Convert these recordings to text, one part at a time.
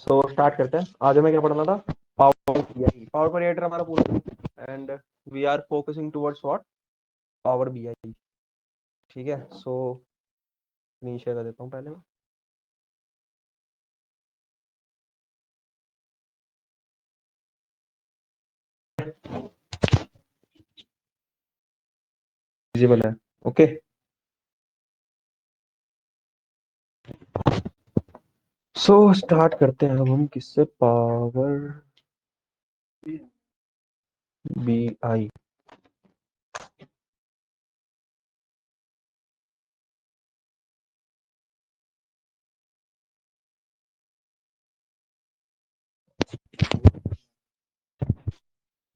So start करते हैं। आज हमें क्या पढ़ना था? Power BI. पावर क्रिएटर हमारा पूरा, and we are focusing towards what? Power BI. ठीक है, सो स्क्रीन शेयर कर देता हूँ पहले मैं। विजिबल है? ओके, सो स्टार्ट करते हैं अब हम किससे? Power BI.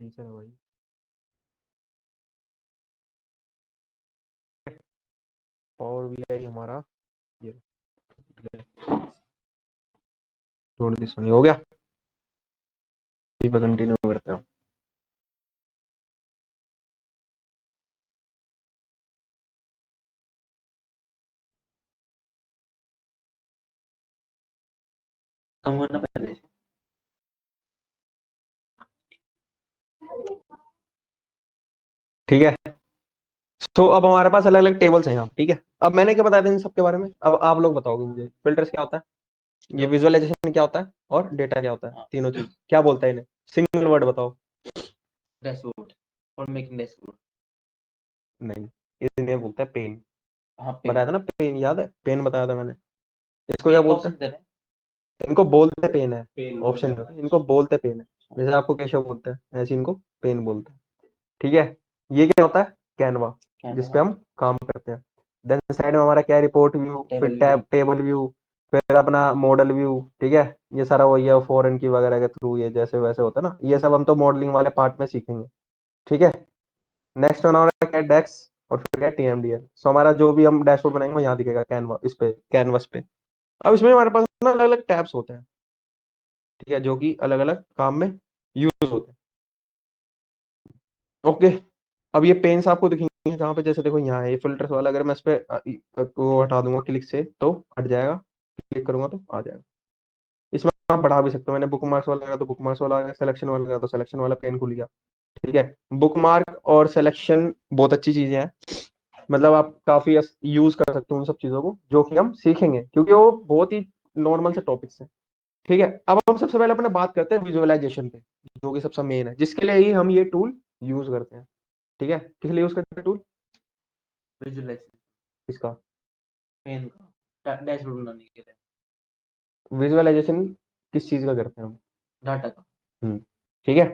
टीचर है भाई। पावर बीआई हमारा ये छोड़ दी, सुनी हो गया। इसी पर कंटिन्यू करते हैं। कम होना पहले। ठीक है, तो अब हमारे पास अलग अलग टेबल्स हैं यहाँ। ठीक है, अब मैंने क्या बताया था इन सबके बारे में, अब आप लोग बताओगे मुझे। फिल्टर्स क्या होता है, ये विजुअलाइजेशन क्या होता है, और डेटा क्या होता है, तीनों चीज क्या बोलता है इन्हें? सिंगल वर्ड बताओ। डैशबोर्ड और मेकिंग डैशबोर्ड। नहीं, इन्हें बोलता है पेन। हाँ, बताया पेन। था ना, पेन याद है? पेन बताया था मैंने। इसको क्या पेन का बोलते ऑप्शन हैं? दे रहे हैं। इनको बोलते पेन है, पेन ऑप्शन बोलते नहीं, इनको बोलते पेन है। जैसे आपको केशव बोलते हैं, ऐसे इनको पेन बोलते हैं। ठीक है, ये क्या होता है? कैनवा, हैं। जिसपे हम काम करते हैं। देन साइड में हमारा क्या है? रिपोर्ट व्यू, फिर table view. Tab table view, फिर अपना मॉडल व्यू। ठीक है, ये सारा वही है फॉरेन की वगैरह के थ्रू, ये जैसे वैसे होता है ना, ये सब हम तो मॉडलिंग वाले पार्ट में सीखेंगे। ठीक है, नेक्स्ट होना हमारा क्या है? डेक्स, और फिर क्या? टीएमडीएल। सो हमारा जो भी हम डैशबोर्ड बनाएंगे वो यहाँ दिखेगा, कैनवा, इस पे कैनवस पे। अब इसमें हमारे पास ना अलग अलग टैब्स होते हैं। ठीक है, जो कि अलग अलग काम में यूज होते हैं। ओके, अब ये पेन्स आपको दिखेंगे जहाँ पे, जैसे देखो यहाँ है ये फिल्टर्स वाला। अगर मैं इस पे को हटा दूंगा क्लिक से तो हट जाएगा, क्लिक करूंगा तो आ जाएगा। इसमें आप बढ़ा भी सकते हो। मैंने बुक मार्क्स वाला लगा तो बुक मार्क्स वाला आ गया, सिलेक्शन वाला लगा तो सिलेक्शन वाला पेन खुल गया। ठीक है, बुक मार्क और सिलेक्शन बहुत अच्छी चीजें हैं। मतलब आप काफी यूज कर सकते हो उन सब चीजों को जो कि हम सीखेंगे, क्योंकि वो बहुत ही नॉर्मल से टॉपिक्स हैं। ठीक है, अब हम सबसे पहले अपने बात करते हैं विजुअलाइजेशन पे, जो कि सबसे मेन है, जिसके लिए ही हम ये टूल यूज करते हैं। ठीक है, किस लिए यूज करते हैं टूल? विजुअलाइजेशन। इसका पेन का डैशबोर्ड बनाने के लिए। विजुअलाइजेशन किस चीज का करते हैं हम? डाटा का। ठीक है,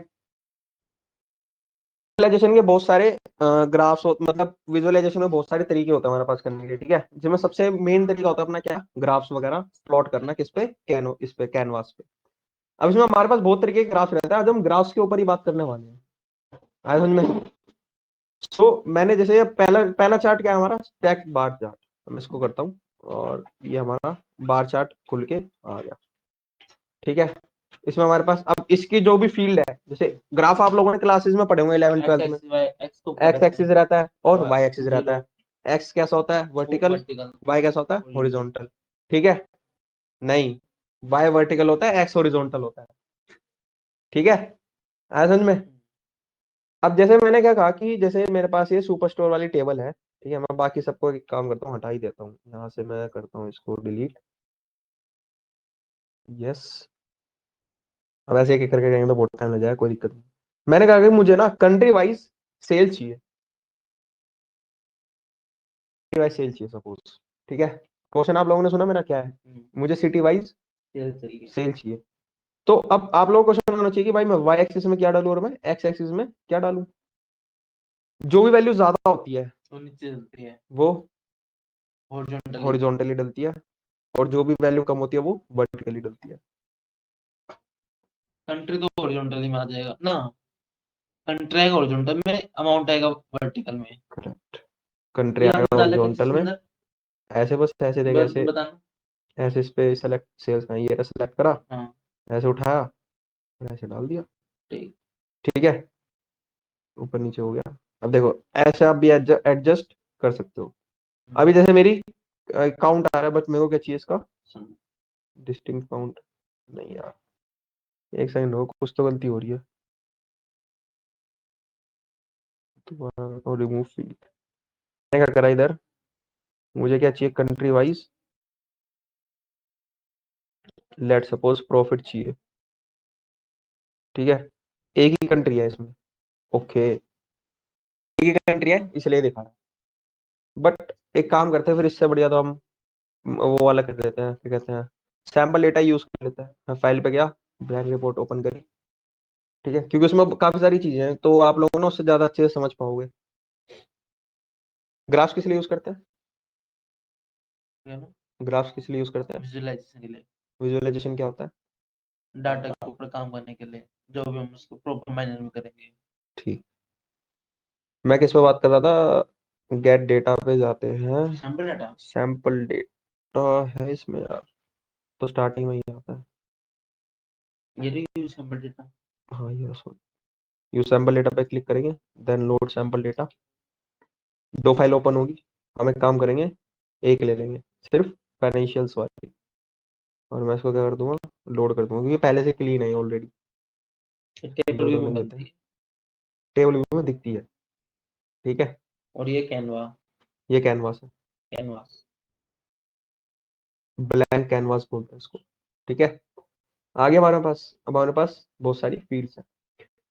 विजुअलाइजेशन के बहुत सारे ग्राफ्स, मतलब विजुअलाइजेशन में बहुत सारे तरीके होते हैं हमारे पास करने के। ठीक है, जिसमें सबसे मेन तरीका होता है अपना क्या? ग्राफ्स वगैरह प्लॉट करना, किस पे? इस पे कैनवास पे। अब इसमें हमारे पास बहुत तरीके के ग्राफ्स रहते हैं, आज हम ग्राफ्स के ऊपर ही बात करने वाले हैं। आया समझ में? सो मैंने जैसे ये पहला पहला चार्ट क्या है हमारा? Stack bar chart. मैं इसको करता हूँ, और ये हमारा बार चार्ट खुल के आ गया। ठीक है, इसमें हमारे पास अब इसकी जो भी फील्ड है, जैसे ग्राफ आप लोगों ने क्लासेस में पढ़े होंगे 11 एक्स 12 में। एक्सिस वाई एक्स को एक्स एक्सिस रहता है और वाई एक्सिस रहता जीरो। है। एक्स कैसा होता है? वर्टिकल। वर्टिकल। वाई कैसा होता है? हॉरिजॉन्टल। ठीक है, नहीं, वाई वर्टिकल होता है, एक्स हॉरिजॉन्टल होता है। ठीक है, आया समझ में? अब जैसे मैंने क्या कहा कि जैसे मेरे पास ये सुपर स्टोर वाली टेबल है। ठीक है, मैं बाकी सबको एक काम करता हूँ, हटा ही देता हूँ यहाँ से, मैं करता हूँ इसको डिलीट। यस, अब ऐसे एक एक करके करेंगे तो बहुत टाइम लग जाएगा, कोई दिक्कत नहीं। मैंने कहा कि मुझे ना कंट्री वाइज सेल चाहिए, सिटी वाइज सेल चाहिए सपोज। ठीक है, क्वेश्चन आप लोगों ने सुना मेरा क्या है? मुझे सिटी वाइज सेल चाहिए। सेल चाहिए। तो अब आप लोगों को क्वेश्चन होना चाहिए कि भाई मैं वाई एक्सिस में क्या डालूं और मैं एक्स एक्सिस में क्या डालूं। जो भी वैल्यू ज्यादा होती है तो नीचे चलती है वो हॉरिजॉन्टली। हॉरिजॉन्टली डलती है, और जो भी वैल्यू कम होती है वो वर्टिकली डलती है। कंट्री तो हॉरिजॉन्टली में आ जाएगा ना। कंट्री आएगा हॉरिजॉन्टल में, अमाउंट आएगा वर्टिकल में। करेक्ट, कंट्री फिर हम आएगा डाले कैसे हॉरिजॉन्टल इसके में। अंदर? ऐसे बस ऐसे देगा, ऐसे बताना। ऐसे इस पे सेलेक्ट सेल्स का ये सेलेक्ट करा, हाँ। ऐसे उठाया और ऐसे डाल दिया। ठीक। ठीक है, ऊपर नीचे हो गया। अब देखो, ऐसे आप भी एडजस्ट कर सकते हो। अभी जैसे मेरी काउंट आ रहा है, बट मेरे को क्या चाहिए इसका? Distinct count. नहीं यार, एक सेकंड हो, कुछ तो गलती हो रही है। दोबारा रिमूव फील्ड क्या करा इधर, मुझे क्या चाहिए country wise, let suppose profit चाहिए, ठीक है। एक ही कंट्री है इसमें, ओके, एक ही कंट्री है इसलिए दिखा रहा है। बट एक काम करते हैं फिर, इससे बढ़िया तो हम वो वाला कर लेते हैं, क्या कहते हैं, सैंपल डेटा यूज कर लेते हैं। मैं फाइल पे गया, ब्लैंक रिपोर्ट ओपन करी, ठीक है, क्योंकि उसमें काफी सारी चीजें हैं तो आप लोगों ना उससे ज्यादा अच्छे से समझ पाओगे। ग्राफ्स किस लिए यूज करते हैं, ग्राफ्स किस लिए यूज करते हैं, विजुअलाइजेशन के लिए, विजुअलाइजेशन क्या होता है। डाटा के ऊपर काम करने के लिए, जो भी हम उसको प्रॉपर मैनर में करेंगे। ठीक, मैं किस पे बात कर रहा था, गेट डेटा पे जाते हैं, सैंपल डाटा, सैंपल डेटा है इसमें यार, तो स्टार्टिंग में ही आता है। ये रही सैंपल डाटा। हाँ ये यूज सैंपल डेटा पे क्लिक करेंगे, देन लोड सैंपल डेटा, दो फाइल ओपन होगी। हम एक काम करेंगे, एक ले लेंगे सिर्फ फाइनेंशियल्स वाली, और मैं इसको क्या कर दूंगा, लोड कर दूंगा, क्योंकि पहले से क्लीन है ऑलरेडी। टेबल लोड व्यू होने में देते बनती हैं, है। टेबल व्यू में दिखती है, ठीक है। और ये कैनवा, ये कैनवास है, कैनवास। ब्लैंक कैनवास बोलते हैं इसको, ठीक है। आगे हमारे पास बहुत सारी फील्ड्स हैं।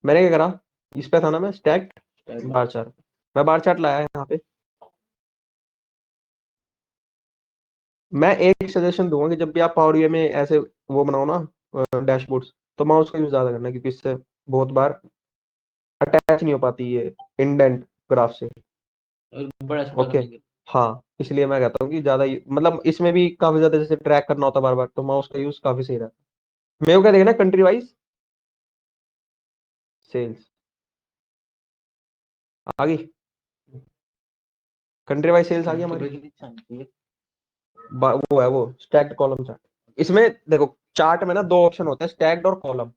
मैंने क्या करा, इस पे था ना मैं स्टैक्ड बार चार्ट, मैं बार चार्ट लाया है यहाँ पे। मैं एक सजेशन दूंगा कि जब भी आप पावर बीआई में ऐसे वो बनाओ ना डैशबोर्ड्स, तो माउस का यूज ज्यादा करना, क्योंकि इससे बहुत बार अटैच नहीं हो पाती ये इंडेंट ग्राफ से। और बड़ा छोटा ओके, करने के लिए। हाँ, इसलिए मैं कहता हूँ कि ज्यादा मतलब इसमें भी काफी ज्यादा जैसे ट्रैक करना होता है बार बार, तो माउस का यूज काफी सही रहता है। मेरे को क्या देखना, कंट्री वाइज सेल्स आ गई, कंट्री वाइज सेल्स आ गई हमारी। वो है वो स्टैक्ड कॉलम चार्ट। इसमें देखो, चार्ट में ना दो ऑप्शन होते हैं, स्टैक्ड और कॉलम।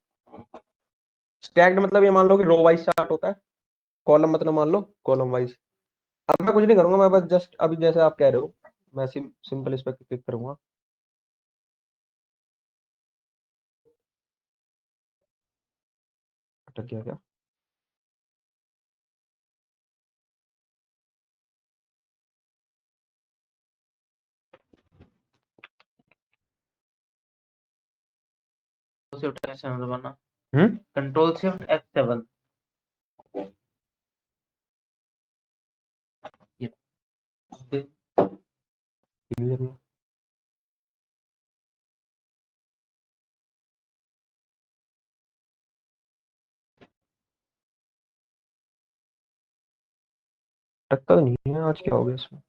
स्टैक्ड मतलब ये मान लो कि रो वाइज चार्ट होता है, कॉलम मतलब मान लो कॉलम वाइज। अब मैं कुछ नहीं करूंगा, मैं बस जस्ट अभी जैसे आप कह रहे हो, मैं सिंपल इस पर क्लिक करूंगा। अटक गया क्या, शिफ्ट F7 दबाना, हम्म, कंट्रोल शिफ्ट F7। ये क्लियर नहीं। अटकता तो नहीं है, आज क्या हो गया इसमें।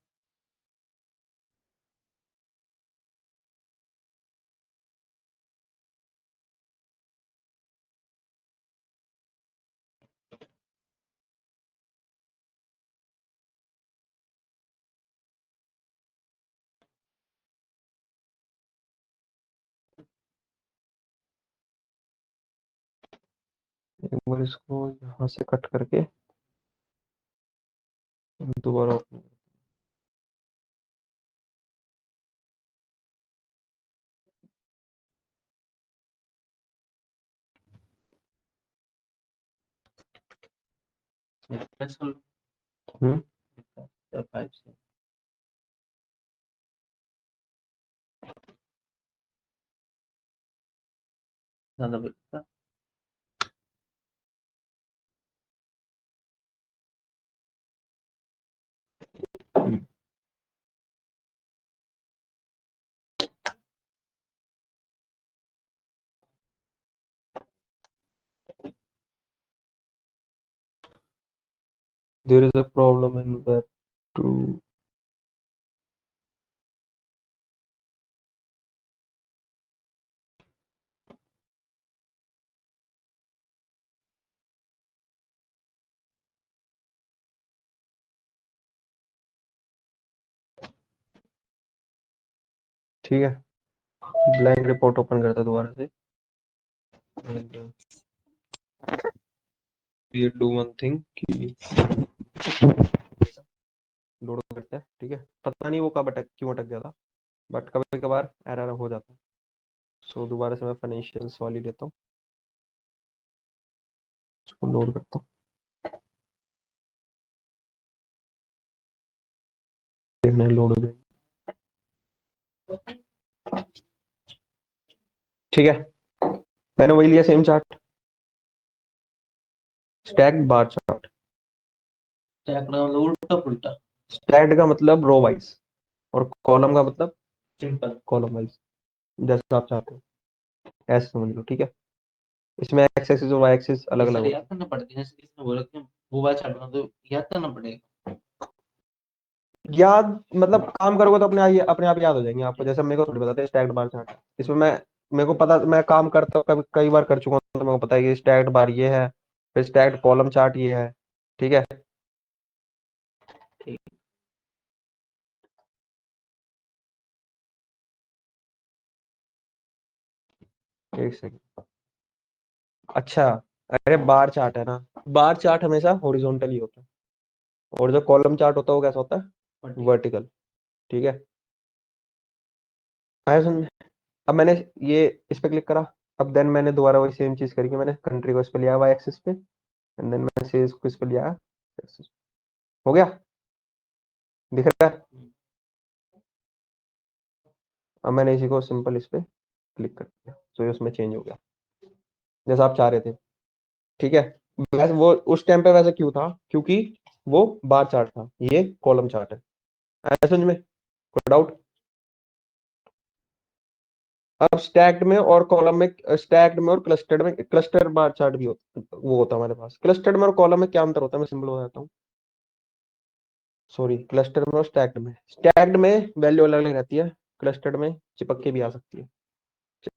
एक बार इसको यहाँ से कट करके दोबारा कैंसिल हम्म, F5 से ज्यादा बेहतर। There is a problem in that too. ठीक है, ब्लैंक रिपोर्ट ओपन करता दोबारा से, ये डू वन थिंग कि लोड करते हैं, ठीक है। पता नहीं वो कब अटक क्यों अटक गया था, बट कभी कभार एरर हो जाता है। सो दोबारा से मैं फाइनेंशियल्स वाली लेता हूँ, इसको लोड करता हूँ, देखना लोड हो जाएगी। ठीक है, मैंने वही लिया same chart, stack bar chart. Stack का मतलब उल्टा पुल्टा। स्टैक्ड का मतलब रो वाइज, और कॉलम का मतलब सिंपल। कॉलम वाइज, जैसा आप चाहते हो ऐसे समझ लो। ठीक है, इसमें एक्स एक्सिस और वाई एक्सिस अलग ये अलग सारे होता याद करना पड़ते हैं, जैसे किसी ने बोला कि मोबाइल छाटना तो याद करना पड़ेगा। है। याद मतलब काम करोगे तो अपने आप याद हो जाएंगे आपको। जैसे मेरे को थोड़ी बताते हैं स्टैक्ड बार चार्ट, इसमें मैं मेरे को पता, मैं काम करता हूँ कभी कई बार कर चुका हूँ, तो मेरे को पता है कि स्टैक्ड बार ये है, फिर स्टैक्ड कॉलम चार्ट ये है। ठीक है, ठीक। एक सेकंड। अच्छा, अरे बार चार्ट है ना, बार चार्ट हमेशा हॉरिजॉन्टल ही होता है, और जो कॉलम चार्ट होता है वो कैसा होता है, ठीक। वर्टिकल। ठीक है, आया समझ में? अब मैंने ये इस पे क्लिक करा, अब देन मैंने दोबारा वही सेम चीज करी कि मैंने कंट्री को इस पे लिया वाई एक्सिस पे, एंड देन मैंने सेल्स को इस पे लिया एक्सिस। हो गया, दिख रहा है? अब मैंने इसी को सिंपल इस पे क्लिक कर दिया, तो ये उसमें चेंज हो गया जैसा आप चाह रहे थे। ठीक है, वैसे वो उस टाइम पे वैसे क्यों था, क्योंकि वो बार चार्ट था, ये कॉलम चार्ट है। आया समझ में? कोई डाउट? अब स्टैक्ड में और कॉलम में, स्टैक्ड में और क्लस्टर्ड में, क्लस्टर बार चार्ट भी होता, वो होता है हमारे पास। क्लस्टर्ड में और कॉलम में क्या अंतर होता है, मैं सिंपल बताता हूँ। सॉरी, क्लस्टर में और स्टैक्ड में, स्टैक्ड में वैल्यू अलग अलग रहती है, क्लस्टर्ड में चिपक के भी आ सकती है।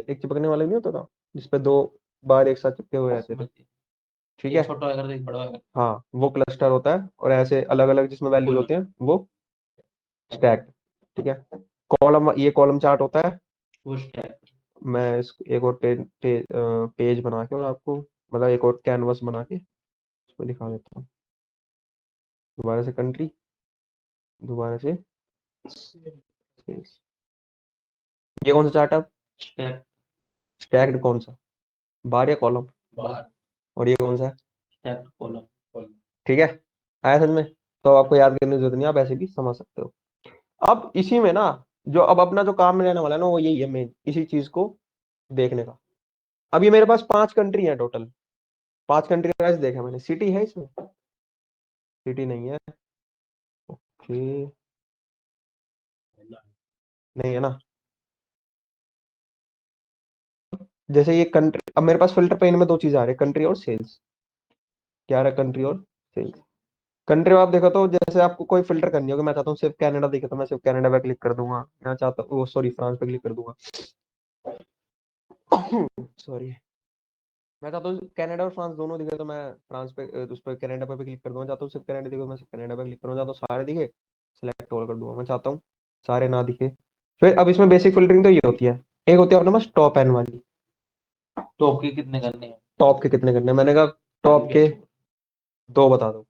एक चिपकने वाला नहीं होता था जिसपे दो बार एक साथ चिपके हुए रहते थे। समझ गया। ठीक एक है, छोटा होगा तो एक बड़ा होगा। हाँ वो क्लस्टर होता है, और ऐसे अलग अलग जिसमें वैल्यूज फुल। होते हैं वो स्टैक। ठीक है, कॉलम, ये कॉलम चार्ट होता है। वो स्टैक। मैं एक और पेज बना के और आपको, मतलब एक और कैनवस बना के उसको दिखा देता हूँ। दोबारा से कंट्री, दोबारा से sales। ये कौन सा चार्ट है? स्टैक। स्टैक्ड कौन सा, बार या कॉलम? बार। और ये कौन सा है? Stack column. ठीक है, आया समझ में? तो आपको याद करने की जरूरत नहीं, आप ऐसे भी समझ सकते हो। अब इसी में ना, जो अब अपना जो काम में रहने वाला है ना, वो यही है मेन, इसी चीज को देखने का। अब ये मेरे पास 5 कंट्री है टोटल, 5 कंट्री का वैसे देखा मैंने, सिटी है इसमें? सिटी नहीं है, ओके, नहीं है ना। जैसे ये कंट्री, अब मेरे पास फिल्टर पेन में दो चीज आ रही है, कंट्री और सेल्स। क्या आ रहा है, कंट्री और सेल्स। कंट्री में आप देखो तो जैसे आपको कोई फिल्टर करनी होगी, मैं चाहता हूँ सिर्फ कनाडा दिखे तो मैं सिर्फ कनाडा पे क्लिक कर दूंगा, मैं चाहता हूँ सॉरी फ्रांस पे क्लिक कर दूंगा। सॉरी, मैं चाहता हूँ कनाडा और फ्रांस दोनों दिखे तो मैं फ्रांस पे उस पर कनाडा पे भी क्लिक कर दूंगा। चाहता हूँ सिर्फ कनाडा दिखे तो मैं सिर्फ कनाडा पे क्लिक करूंगा। चाहता हूँ सारे दिखे, सिलेक्ट ऑल कर दूंगा। मैं चाहता हूँ सारे ना दिखे। फिर अब इसमें बेसिक फिल्टरिंग तो ये होती है, एक होती है अपने पास टॉप एन वाली। टॉप के कितने करने हैं? टॉप के कितने करने हैं? मैंने कहा टॉप के दो बता दो।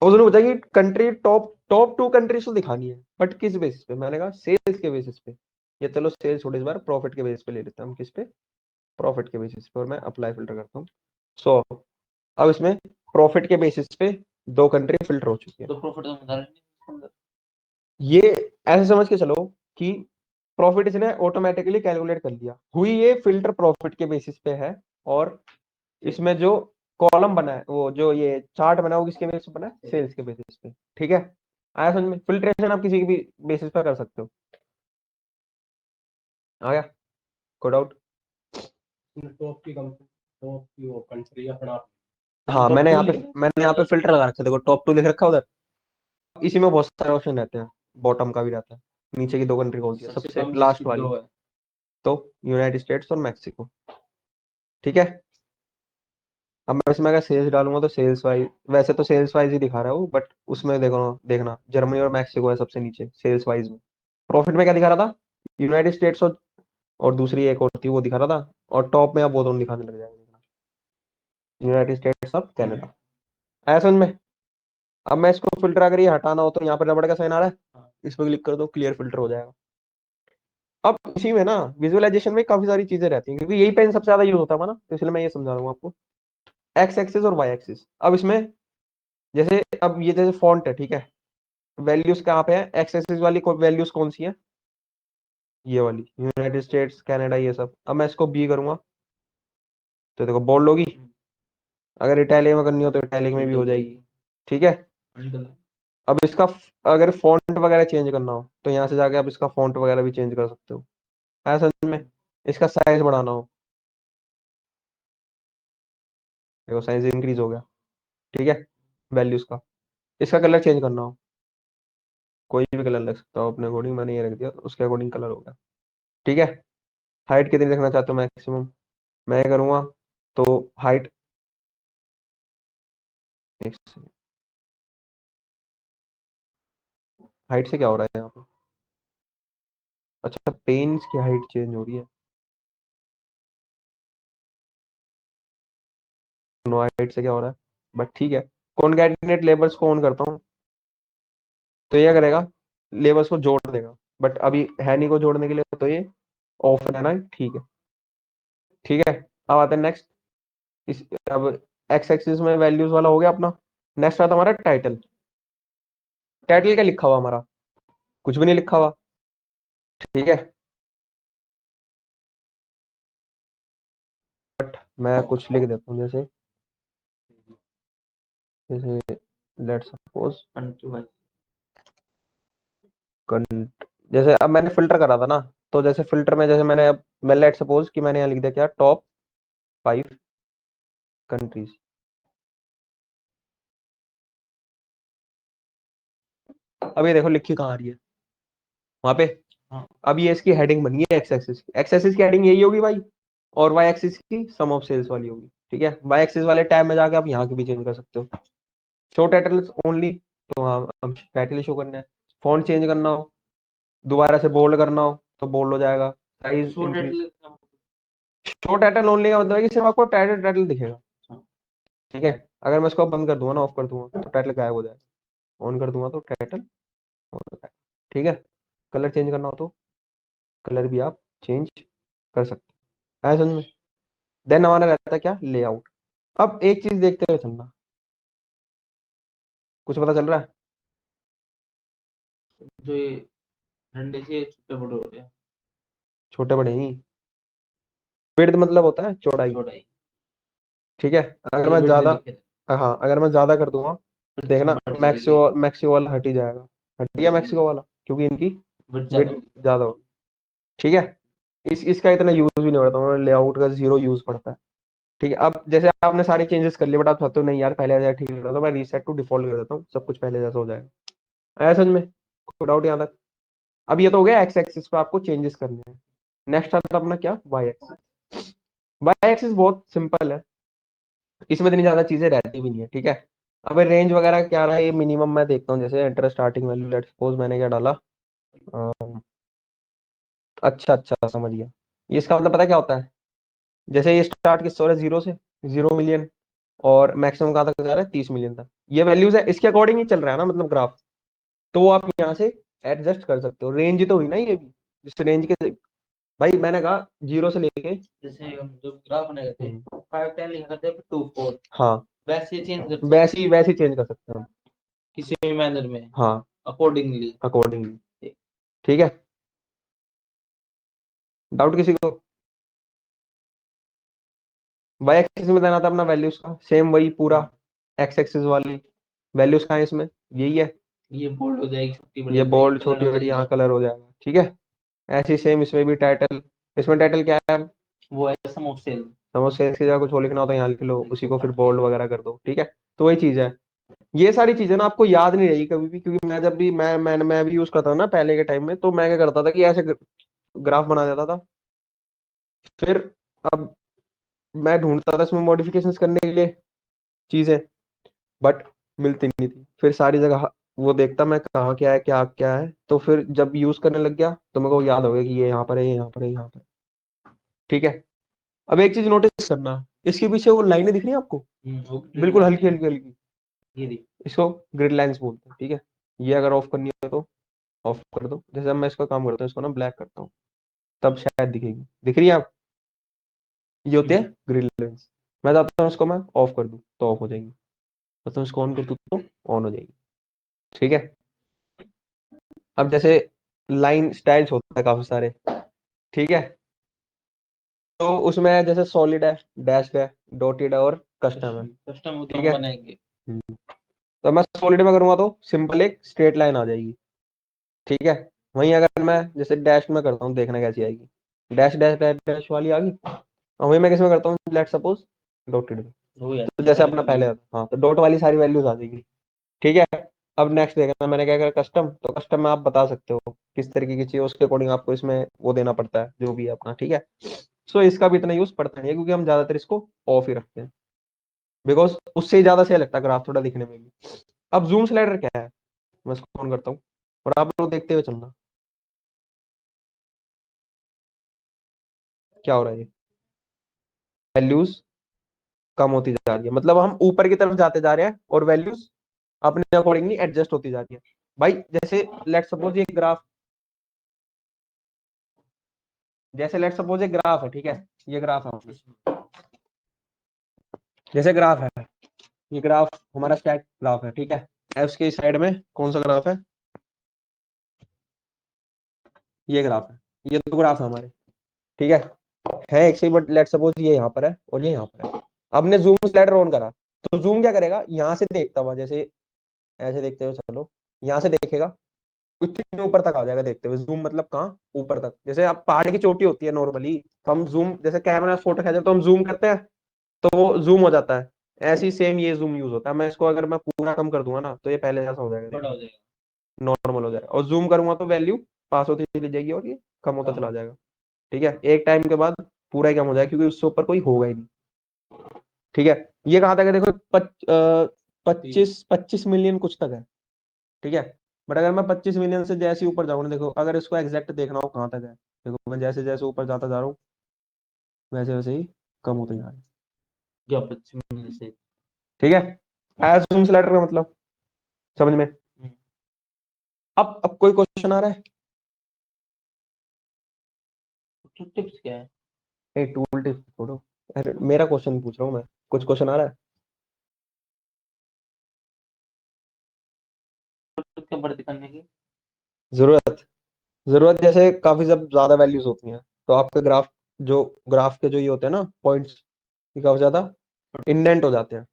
उसने पूछा कि कंट्री टॉप टॉप 2 कंट्रीज तो दिखानी है, बट किस बेसिस पे? मैंने कहा सेल्स के बेसिस पे। ये चलो सेल्स छोड़ो, इस बार प्रॉफिट के बेसिस पे ले लेते हैं हम। किस पे? प्रॉफिट के बेसिस पे। और मैं अप्लाई फिल्टर करता हूँ। सो अब इसमें प्रॉफिट के बेसिस पे 2 कंट्री फिल्टर हो चुकी है। तो प्रॉफिट तो बता रहे ये ऐसे समझ के चलो कि प्रॉफिट इसने ऑटोमेटिकली कैलकुलेट कर लिया, हुई ये फिल्टर प्रॉफिट के बेसिस पे है। और इसमें जो कॉलम बना है, वो जो ये चार्ट बना है, वो किसके बेसिस पे बना है, सेल्स के बेसिस पे। ठीक है, आया समझ में? फिल्ट्रेशन आप किसी की भी बेसिस पे कर सकते हो। आ गया? कोई डाउट? टॉप की कंपनी, टॉप की वो कंट्री अपना। हाँ, टॉप मैंने टू यहाँ पे लिख। मैंने यहाँ पे फिल्टर लगा रखा है, देखो टॉप 2 लिख रखा है उधर। इसी में बहुत सारे ऑप्शन रहते हैं, बॉटम का भी रहता है। नीचे की 2 कंट्री कौन सी है, सबसे सबसे कम लास्ट जिसकी वाली? दो है। तो यूनाइटेड स्टेट्स और मैक्सिको। ठीक है, अब मैं इसमें अगर सेल्स डालूंगा तो सेल्स वाइज, वैसे तो सेल्स वाइज ही दिखा रहा हूँ, बट उसमें देखो, देखना जर्मनी और मैक्सिको है सबसे नीचे सेल्स वाइज में। प्रॉफिट में क्या दिखा रहा था, यूनाइटेड स्टेट्स और दूसरी एक और थी वो दिखा रहा था। और टॉप में अब वो दोनों दिखाने लग जाएंगे, यूनाइटेड स्टेट्स ऑफ कनाडा। ऐसा समझ में? अब मैं इसको फिल्टर, अगर ये हटाना हो तो यहाँ पर रबड़ का साइन आ रहा है, हाँ। इस पर क्लिक कर दो, क्लियर फिल्टर हो जाएगा। अब इसी में ना विजुअलाइजेशन में काफी सारी चीजें रहती हैं, क्योंकि यही पेन सबसे ज्यादा यूज होता है ना, तो इसलिए मैं ये समझा रहा हूँ आपको। एक्स एक्सिस और वाई एक्सिस, अब इसमें जैसे अब ये जैसे फॉन्ट है, ठीक है, वैल्यूज कहाँ पे है, एक्स एक्सिस वाली वैल्यूज कौन सी है, ये वाली, यूनाइटेड स्टेट्स कनाडा ये सब। अब मैं इसको बी करूंगा तो देखो बोल्ड होगी, अगर इटैलिक में करनी हो तो इटैलिक में भी हो जाएगी, ठीक है। अब इसका अगर फॉन्ट वगैरह चेंज करना हो तो यहाँ से जाके आप इसका फॉन्ट वगैरह भी चेंज कर सकते हो, है समझ में। इसका साइज बढ़ाना हो, देखो साइज इंक्रीज हो गया, ठीक है, वैल्यूज का। इसका कलर चेंज करना हो, कोई भी कलर लग सकता हो अपने अकॉर्डिंग, मैंने ये रख दिया, उसके अकॉर्डिंग कलर हो गया, ठीक है। हाइट कितनी रखना चाहते हो मैक्सिमम, मैं ये करूंगा तो हाइट, हाइट से क्या हो रहा है यहाँ पे, अच्छा पेन्स की हाइट चेंज हो रही है, नो हाइट से क्या हो रहा है, बट ठीक है। कॉन्कैटिनेट लेबल्स को ऑन करता हूँ तो ये करेगा, लेबल्स को जोड़ देगा, बट अभी है नहीं को जोड़ने के लिए, तो ये ऑफ रहना है, ठीक है, ठीक है। अब आते हैं नेक्स्ट, इस अब एक्स एक्सिस में वैल्यूज वाला हो गया अपना। नेक्स्ट आता है हमारा टाइटल। टाइटल क्या लिखा हुआ हमारा, कुछ भी नहीं लिखा हुआ, ठीक है। मैं कुछ लिख देता हूँ, जैसे जैसे लेट्स सपोज जैसे अब मैंने फिल्टर करा था ना, तो जैसे फिल्टर में जैसे मैंने अब मैं लेट सपोज कि मैंने यहाँ लिख दिया क्या, टॉप 5 कंट्रीज। अब ये देखो लिखी कहाँ आ रही है, वहां पे। हाँ। अब ये इसकी हेडिंग बनी है एक्स एक्सिस की, एक्स एक्सिस की हेडिंग यही होगी भाई, और वाई एक्सिस की सम ऑफ सेल्स वाली होगी, ठीक है। वाई एक्सिस वाले टैब में जाके आप यहाँ की भी चेंज कर सकते हो, शो टाइटल ओनली, तो हाँ हम टाइटल शो करना है। फॉन्ट चेंज करना हो, दोबारा से बोल्ड करना हो तो बोल्ड हो जाएगा, size increase. Show title only का मतलब है कि सिर्फ आपको टाइटल टाइटल दिखेगा, ठीक है। अगर मैं इसको बंद कर दूंगा ना, ऑफ कर दूंगा तो टाइटल गायब हो जाएगा, ऑन कर दूंगा तो टाइटल हो जाएगा, ठीक है। कलर चेंज करना हो तो कलर भी आप चेंज कर सकते हैं, ऐसा समझ में। देन हमारा रहता है क्या, लेआउट। अब एक चीज देखते हुए चलना, कुछ पता चल रहा है, जो ये डंडे से छोटे बड़े होते हैं, छोटे बड़े नहीं, विड्थ मतलब होता है चौड़ाई, चौड़ाई, ठीक है। अगर मैं ज्यादा, हाँ अगर मैं ज्यादा कर दूंगा तो देखना मैक्सिको मैक्सिको वाला हट ही जाएगा, हट गया मैक्सिको वाला, क्योंकि इनकी विड्थ ज्यादा होगी, ठीक है। इसका इतना यूज भी नहीं पड़ता, लेआउट का जीरो यूज पड़ता है, ठीक है। अब जैसे आपने सारे चेंजेस कर लिए, बट आप चाहते हो नहीं यार पहले जैसा ठीक लग रहा था, मैं रीसेट टू डिफॉल्ट कर देता हूँ, सब कुछ पहले जैसा हो जाएगा, आया समझ में, कोई डाउट यहाँ तक। अब ये तो हो गया एक्स एक्सिस पे आपको चेंजेस करने हैं। नेक्स्ट आता है अपना क्या, वाई एक्सिस। वाई एक्सिस बहुत सिंपल है, इसमें इतनी ज्यादा चीजें रहती भी नहीं है, ठीक है। अब रेंज वगैरह क्या रहा है, ये मिनिमम मैं देखता हूँ, जैसे enter starting value, let's suppose मैंने क्या डाला, अच्छा अच्छा समझ गया, ये इसका मतलब पता है क्या होता है, जैसे ये स्टार्ट किस हो रहा है, 0 से, 0 मिलियन, और मैक्सिमम कहाँ तक जा रहा है, 30 मिलियन तक, ये वैल्यूज है, इसके अकॉर्डिंग ही चल रहा है ना मतलब ग्राफ, तो वो आप यहाँ से एडजस्ट कर सकते हो, रेंज तो हुई ना ये भी, जिस रेंज के, भाई मैंने कहा 0 से लेके, जैसे हम जो ग्राफ बनाए थे 5 10 लिखा करते 2 4, हाँ वैसे ही चेंज कर सकते हैं हम, किसी भी मैनर में, हाँ अकॉर्डिंगली अकॉर्डिंगली, ठीक है। डाउट किसी को, वाई एक्सिस में देना था अपना वैल्यूज का सेम वही पूरा, एक्स एक्सिस वाली वैल्यूज का है इसमें, यही है, ये बोल्ड हो जाएगी छोटी बड़ी, ये बोल्ड छोटी बड़ी यहाँ कलर हो जाएगा, ठीक है। ऐसे ही सेम इसमें भी टाइटल, इसमें टाइटल क्या है, वो है some of sale, some of sales की जगह कुछ और लिखना होता है यहाँ लिख लो, उसी को फिर बोल्ड वगैरह कर दो, ठीक है। तो वही चीज है, ये सारी चीजें ना आपको याद नहीं रहेगी कभी भी, क्योंकि मैं जब भी मैं भी यूज करता था ना पहले के टाइम में, तो मैं क्या करता था कि ऐसे ग्राफ बना देता था, फिर अब मैं ढूंढता था इसमें मॉडिफिकेशंस करने के लिए चीजें, बट मिलती नहीं थी, फिर सारी जगह वो देखता मैं कहाँ क्या है क्या क्या है, तो फिर जब यूज करने लग गया तो मेरे को याद हो गया कि ये यहाँ पर है, ये यहाँ पर है, यहाँ पर, ठीक है। अब एक चीज नोटिस करना, इसके पीछे वो लाइनें दिख रही है आपको, बिल्कुल हल्की हल्की हल्की, इसको ग्रिड लाइंस बोलते हैं, ठीक है। ये अगर ऑफ करनी है तो ऑफ कर दो, जैसे अब मैं इसका काम करता हूँ, इसको ना ब्लैक करता हूँ, तब शायद दिखेगी। दिख रही है आप? ये होते हैं ग्रिल लेंस। मैं चाहता हूँ उसको मैं ऑफ कर दूँ तो ऑफ हो जाएगी, तो इसको ऑन कर दूँ तो ऑन हो जाएगी। ठीक है। अब जैसे लाइन स्टाइल्स होता है काफी सारे, ठीक है, तो उसमें जैसे सॉलिड है, डैश है, डॉटेड है और कस्टम है। कस्टम वो तो ठीक हम है। बनाएंगे। तो मैं सॉलिड में करूंगा तो सिंपल एक स्ट्रेट लाइन आ जाएगी। ठीक है। वहीं अगर मैं जैसे डैश में करता हूँ, देखना कैसी आएगी, डैश डैश डैश डैश वाली आ गई। और वहीं मैं किसमें करता हूँ, लेट सपोज डॉटेड में, हो तो जाती जैसे सारी अपना वैल्यू। पहले था, हाँ, तो डॉट वाली सारी वैल्यूज आ जाएगी। ठीक है। अब नेक्स्ट देखना, मैंने क्या करा, कस्टम। तो कस्टम में आप बता सकते हो किस तरीके की चाहिए, उसके अकॉर्डिंग आपको इसमें वो देना पड़ता है जो भी है अपना। ठीक है। सो इसका भी इतना यूज पड़ता नहीं है, क्योंकि हम ज्यादातर इसको ऑफ ही रखते हैं, बिकॉज उससे ही ज्यादा सही लगता है ग्राफ थोड़ा दिखने में भी। अब जूम स्लाइडर क्या है, मैं इसको ऑन करता हूँ और आप लोग देखते हुए चलना क्या हो रहा है। वैल्यूज कम होती जा रही है, मतलब हम ऊपर की तरफ जाते जा रहे हैं और वैल्यूज अपने अकॉर्डिंगली एडजस्ट होती जा रही है। भाई जैसे लेट सपोज ये ग्राफ, जैसे लेट सपोज ये ग्राफ है, ठीक है, ये ग्राफ है, जैसे ग्राफ है, ये ग्राफ हमारा स्टैक ग्राफ है, ठीक है। एफ के साइड में कौन सा ग्राफ है, ये ग्राफ है, ये दो ग्राफ है हमारे। ठीक है एक से, बट लेट सपोज ये यहाँ पर है और ये यहाँ पर है। अब ने जूम स्लाइडर ऑन करा, तो जूम क्या करेगा, यहाँ से देखता हुआ, जैसे ऐसे देखते हुए चलो, यहाँ से देखेगा, इतने ऊपर तक आ जाएगा देखते हुए। जूम मतलब कहाँ, ऊपर तक। जैसे आप पहाड़ की चोटी होती है नॉर्मली, तो हम जूम, जैसे कैमरा फोटो खींचे तो हम जूम करते हैं, तो वो जूम हो जाता है। ऐसे ही सेम ये जूम यूज होता है। मैं इसको अगर मैं पूरा कम कर दूंगा ना, तो ये पहले जैसा हो जाएगा, बड़ा देखना, हो जाएगा। नॉर्मल हो जाएगा। और जूम करूंगा तो वैल्यू पास होती चली जाएगी और ये कम होता कम। चला जाएगा। ठीक है। एक टाइम के बाद पूरा ही कम हो जाएगा, क्योंकि उससे ऊपर कोई होगा ही नहीं। ठीक है। ये कहाँ तक है देखो, 25 मिलियन कुछ तक है। ठीक है। बट अगर मैं 25 मिलियन से जैसे ही ऊपर जाऊँ, देखो अगर इसको एग्जैक्ट देखना हो कहाँ तक है, देखो मैं जैसे जैसे ऊपर जाता जा रहा हूँ, वैसे वैसे ही कम होते जा रहा है। क्या 25 मिनट से। ठीक है। एज जूम स्लाइडर का मतलब समझ में। अब कोई क्वेश्चन आ रहा है? तो टिप्स क्या है? ए टूल टिप छोड़ो, अरे मेरा क्वेश्चन पूछ रहा हूँ मैं, कुछ क्वेश्चन आ रहा है? क्या बढ़ती करने की। जरूरत, जरूरत जैसे काफी जब ज्यादा वैल्यूज होती हैं, तो आपके ग्राफ, जो ग्राफ के जो ये होते हैं ना पॉइंट्स, ये काफी ज्यादा इंडेंट हो जाते हैं,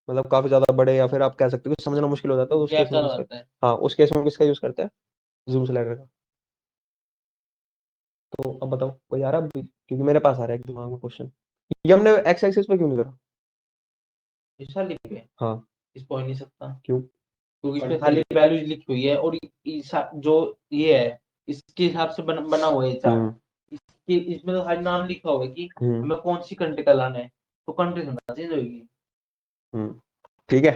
मतलब काफी ज्यादा बड़े, या फिर आप कह सकते हो कि समझना मुश्किल हो जाता है, उस गैप केस में ज्यादा किसका, रहता है। हाँ उस केस में किसका यूज करते हैं, जूम स्लाइडर का। तो अब बताओ कोई आ रहा है अभी? क्योंकि मेरे पास आ रहा है एक दिमाग में क्वेश्चन, ये हमने एक्स एक्सिस पे क्यों नहीं करा? इस साल पे हाँ। इस पॉइंट नहीं सकता, क्यों? क्योंकि इसमें खाली वैल्यूज लिखी हुई है और जो ये है इसके हिसाब से बना हुआ है चार्ट। हम्म। इसके इसमें तो खाली नाम लिखा हुआ है कि हम्म। हमें कौन सी कंट्री का लाना है, तो कंट्री होना चेंज होगी। हम्म। ठीक है।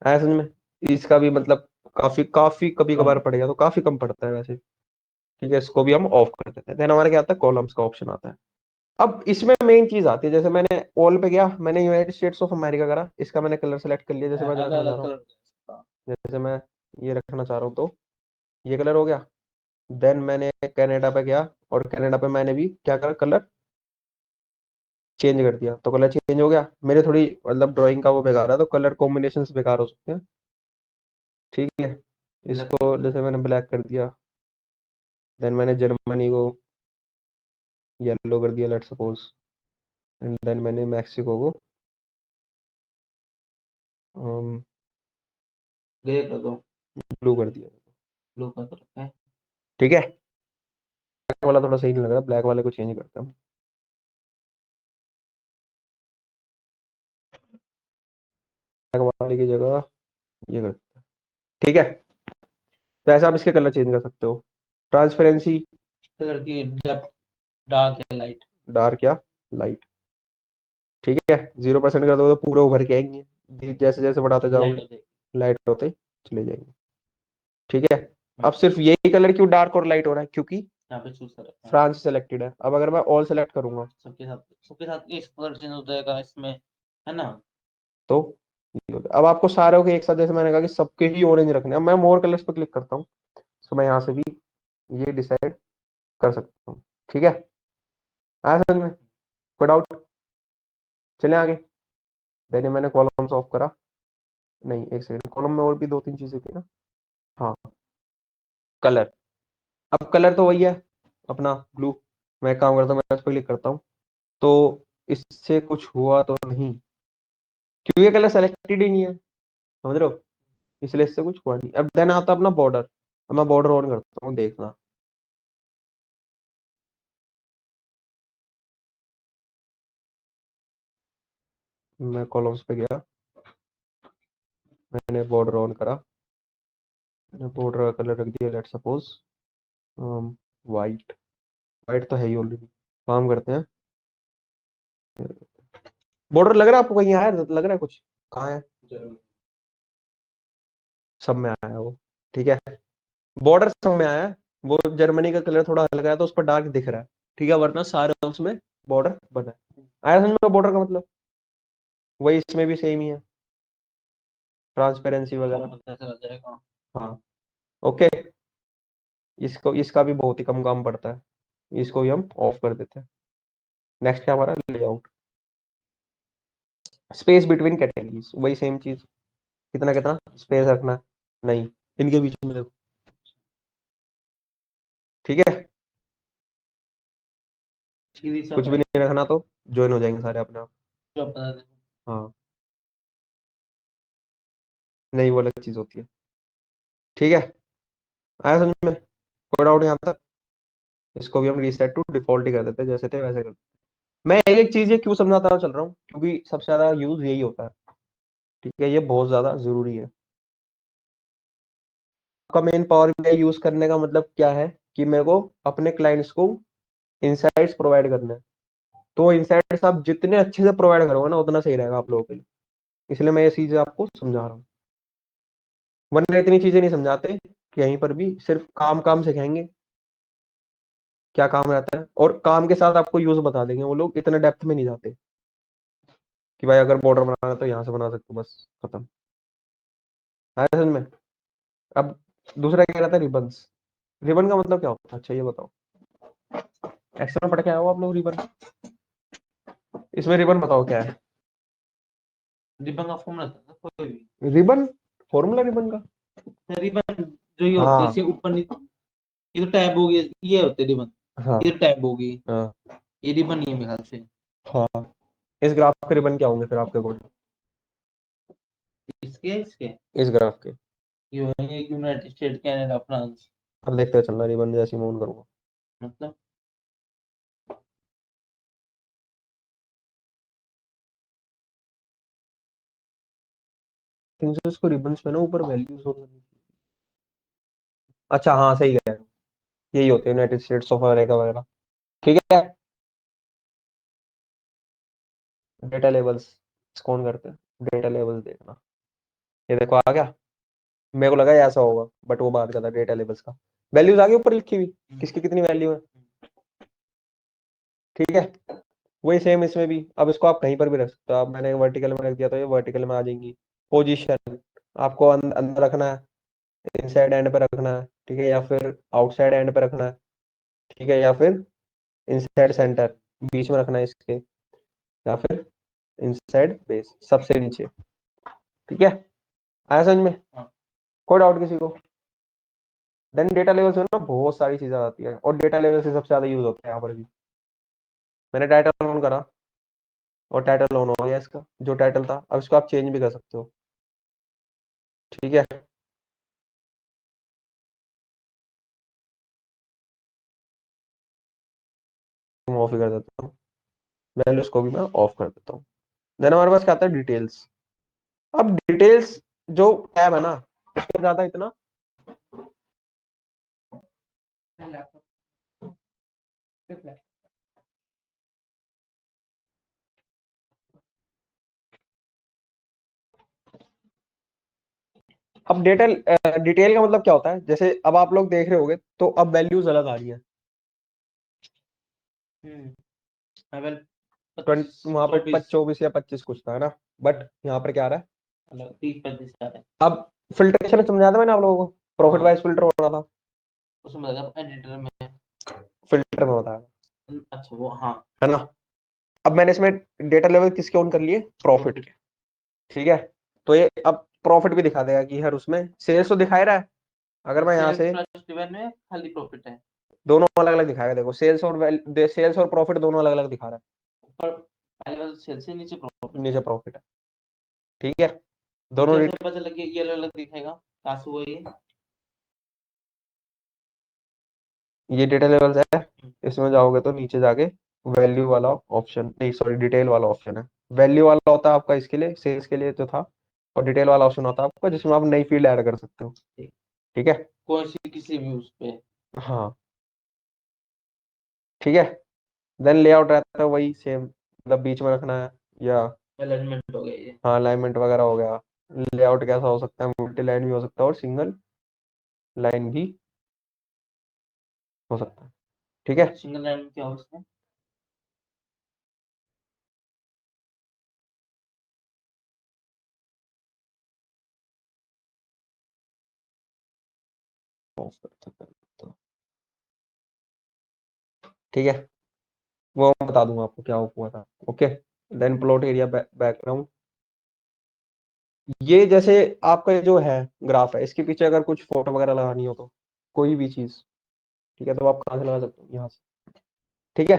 आया समझ में? इसका भी मतलब काफी काफी कभी कम। कभार पड़ेगा, तो काफी कम पड़ता है वैसे। ठीक है, इसको भी हम ऑफ कर देते हैं। देन हमारे क्या आता है, कॉलम्स का ऑप्शन आता है। अब इसमें मेन चीज आती है, जैसे मैंने ऑल पे गया, मैंने यूनाइटेड स्टेट्स ऑफ अमेरिका करा, इसका मैंने कलर सेलेक्ट कर लिया जैसे मैं अलग रखना चाह अलग रहा हूँ। कलर। जैसे मैं ये रखना चाह रहा हूँ, तो ये कलर हो गया। देन मैंने कनाडा पे गया, और कनाडा पे मैंने भी क्या करा, कलर चेंज कर दिया, तो कलर चेंज हो गया। मेरे थोड़ी मतलब ड्राइंग का वो बेकार है, तो कलर कॉम्बिनेशन बेकार हो सकते हैं। ठीक है। इसको जैसे मैंने ब्लैक कर दिया, देन मैंने जर्मनी को येलो कर दिया, लेट सपोज, एंड देन मैंने मैक्सिको को ग्रे कर दो। ब्लू कर दिया। ब्लू कर दो है। ठीक है। ब्लैक वाला थोड़ा सही नहीं लग रहा, ब्लैक वाले को चेंज करता हूँ। ब्लैक वाले की जगह ये करता हूँ। ठीक है। तो ऐसा आप इसके कलर चेंज कर सकते हो। ट्रांसपेरेंसी, कलर की डेप्थ डार्क है लाइट। डार्क या लाइट। ठीक है। 0% कर दो तो पूरे उभर के आएंगे, जैसे जैसे बढ़ाते लाइट जाओगे हो जाएगी। लाइट होते चले जाएंगे। ठीक है। अब सिर्फ यही कलर क्यों डार्क और लाइट हो रहा है, क्योंकि यहाँ पे चूज कर रखा है। फ्रांस सेलेक्टेड है। अब अगर मैं ऑल सेलेक्ट करूंगा, सबके साथ एक कलर चेंज हो जाएगा इसमें, है ना। तो ये होता है। अब आपको सारे के एक साथ, जैसे मैंने कहा कि सबके ही ऑरेंज रखने हैं, अब मैं मोर कलर्स पे क्लिक करता हूँ, तो मैं यहाँ से भी ये डिसाइड कर सकता हूँ। ठीक है, आया समझ में? कोई डाउट? चले आगे। देने मैंने कॉलम्स ऑफ करा। नहीं, एक सेकंड, कॉलम में और भी दो तीन चीजें थी ना। हाँ, कलर। अब कलर तो वही है अपना ब्लू। मैं एक काम करता हूँ, मैं इसको क्लिक करता हूँ। तो इससे कुछ हुआ तो नहीं, क्योंकि ये कलर सेलेक्टेड ही नहीं है, समझ रहे हो? इसलिए इससे कुछ हुआ नहीं। अब देन आता है अपना बॉर्डर। अब मैं बॉर्डर ऑन करता हूँ, देखना। मैं कॉलम्स पे गया, मैंने बॉर्डर ऑन करा, मैंने बॉर्डर का कलर रख दिया, लेट सपोज वाइट। वाइट तो है ही ऑलरेडी। काम करते हैं, बॉर्डर लग रहा है आपको कहीं आया? लग रहा है कुछ? कहाँ है? सब में आया है वो। ठीक है, बॉर्डर सब में आया है। वो जर्मनी का कलर थोड़ा हल्का है तो उस पर डार्क दिख रहा है। ठीक है, वरना सारे उसमें बॉर्डर बना है। आया समझ में बॉर्डर का मतलब? वही इसमें भी सेम ही है, ट्रांसपेरेंसी वगैरह। ऐसा लग जाएगा। हाँ, ओके। इसको, इसका भी बहुत ही कम काम पड़ता है, इसको भी हम ऑफ कर देते हैं। नेक्स्ट क्या हमारा? लेआउट। स्पेस बिटवीन कैटेगरीज, वही सेम चीज। कितना कितना स्पेस रखना है? नहीं, इनके बीच में देखो। ठीक है, सीधी कुछ सब भी है। नहीं रखना तो ज्वाइन हो जाएंगे सारे अपने आप। जो बता दे। हाँ, नहीं, वो अलग चीज होती है। ठीक है, आया समझ में? कोई डाउट यहाँ तक? इसको भी हम रीसेट टू डिफॉल्ट ही कर देते हैं, जैसे थे वैसे कर देते हैं। मैं एक एक चीज ये क्यों समझाता हुआ चल रहा हूँ, क्योंकि सबसे ज्यादा यूज यही होता है। ठीक है, ये बहुत ज्यादा जरूरी है। आपका मेन पावर बीआई यूज करने का मतलब क्या है? कि मेरे को अपने क्लाइंट्स को इंसाइट्स प्रोवाइड करने हैं। तो इंसाइट्स आप जितने अच्छे से प्रोवाइड करोगे ना, उतना सही रहेगा आप लोगों के लिए। इसलिए मैं ये चीजें आपको समझा रहा हूँ, वरना इतनी चीजें नहीं समझाते कि यहीं पर भी सिर्फ काम काम सिखाएंगे, क्या काम रहता है, और काम के साथ आपको यूज बता देंगे। वो लोग इतने डेप्थ में नहीं जाते कि भाई अगर बॉर्डर बनाना है तो यहाँ से बना सकते हो, बस खत्म। है समझ में? अब दूसरा क्या रहता है? रिबन्स। रिबन का मतलब क्या होता है? अच्छा, ये बताओ। एक्सेल में पढ़ के आए हो आप लोग रिबन? इसमें रिबन बताओ क्या है? रिबन का फॉर्मूला था कोई भी। रिबन, फॉर्मूला रिबन का? रिबन जो ये होते हैं हाँ इसे ऊपर नीचे। ये तो टैब हो गया, ये होते रिबन। हाँ ये टैब होगी। हाँ ये रिबन नहीं है मेरे ख्याल से। हाँ। इस ग्राफ के रिबन क्या होंगे फिर आपके अकॉर्डिंग? इसके इसके इस ग्राफ के? ये होंगे यूनाइटेड स्टेट, कनाडा, फ्रांस। अब देखते चलना, रिबन जैसी मूव करूंगा। मतलब इसको रिबन्स में ना ऊपर वैल्यूज हो। अच्छा हाँ, सही है, यही होते हैं यूनाइटेड स्टेट्स ऑफ अमेरिका वगैरह। ठीक है, डेटा लेवल्स कौन करते हैं? डेटा लेवल्स देखना। ये देखो आ गया। मेरे को लगा ये ऐसा होगा, बट वो बात का था डेटा लेवल्स का। वैल्यूज आ गई ऊपर लिखी हुई, किसकी कितनी वैल्यू है। ठीक है, वही सेम इसमें भी। अब इसको आप कहीं पर भी रख सकते हो। आप, मैंने वर्टिकल में रख दिया तो ये वर्टिकल में आ जाएंगी। पोजीशन आपको अंदर रखना है, इनसाइड एंड पे रखना है, ठीक है, या फिर आउटसाइड एंड पे रखना है, ठीक है, या फिर इनसाइड सेंटर बीच में रखना है इसके, या फिर इनसाइड बेस सबसे नीचे। ठीक है, आया समझ में? हाँ। कोई डाउट किसी को? देन डेटा लेवल से ना बहुत सारी चीजें आती है, और डेटा लेवल से सबसे ज्यादा यूज होता है यहाँ पर भी। मैंने टाइटल ऑन करा, और टाइटल ऑन हो गया इसका जो टाइटल था। अब इसको आप चेंज भी कर सकते हो। ठीक है, मैं ऑफ ही कर देता हूँ। वैल्यूज को भी मैं ऑफ कर देता हूँ। देन हमारे पास क्या आता है? डिटेल्स। अब डिटेल्स जो टैब है ना, उसके ज्यादा इतना। अब डिटेल, डिटेल का मतलब क्या होता है? जैसे अब आप लोग देख रहे होगे तो अब वैल्यूज अलग आ रही है। लेवल वहां पे 24। 24 या 25 कुछ था, है ना? बट यहाँ पर क्या आ रहा है? मतलब 30 35 आ रहा है। अब फिल्ट्रेशन समझा था मैंने आप लोगों को, प्रॉफिट हाँ, वाइज फिल्टर हो रहा था। उसमें लगा एडिटर में। फिल्टर में बताया, अच्छा वो, हाँ। है ना। अब मैंने इसमें डेटा लेवल किसके ऑन कर लिए, प्रॉफिट के। ठीक है, तो ये अब प्रॉफिट भी दिखा देगा कि हर उसमें सेल्स तो दिखा ही रहा है। अगर मैं यहाँ सेल्स से, प्लस रेवेन्यू है, खाली प्रॉफिट है। दोनों अलग अलग दिखाएगा, देखो सेल्स और प्रॉफिट दोनों अलग अलग दिखा रहा ऊपर पहले वाला सेल्स है, नीचे है, प्रॉफिट नीचे है। प्रॉफिट है। ठीक है, तो दोनों कैसे पता चल गया ये अलग अलग दिखेगा, कहाँ से हुआ ये? ये डेटा लेवल्स है। इसमें जाओगे तो नीचे जाके वैल्यू वाला ऑप्शन, नहीं सॉरी, डिटेल वाला ऑप्शन है। वैल्यू वाला होता है आपका इसके लिए, सेल्स के लिए जो था, और डिटेल वाला ऑप्शन होता है आपका जिसमें आप नई फील्ड ऐड कर सकते हो। ठीक है। कौन सी, किसी भी उस पे? हाँ, ठीक है। देन लेआउट रहता है वही सेम, मतलब बीच में रखना है, या अलाइनमेंट हो गया ये। हाँ अलाइनमेंट वगैरह हो गया। लेआउट कैसा हो सकता है, मल्टी लाइन भी हो सकता है और सिंगल लाइन भी हो सकता है। ठीक है। सिंगल लाइन क्या हो उसमें? ठीक है, वो मैं बता दूंगा आपको क्या हुआ था। Okay. Then plot area background, ये जैसे आपका ये जो है ग्राफ है, इसके पीछे अगर कुछ फोटो वगैरह लगानी हो तो कोई भी चीज, ठीक है, तो आप कहाँ से लगा सकते हो, यहाँ से। ठीक है।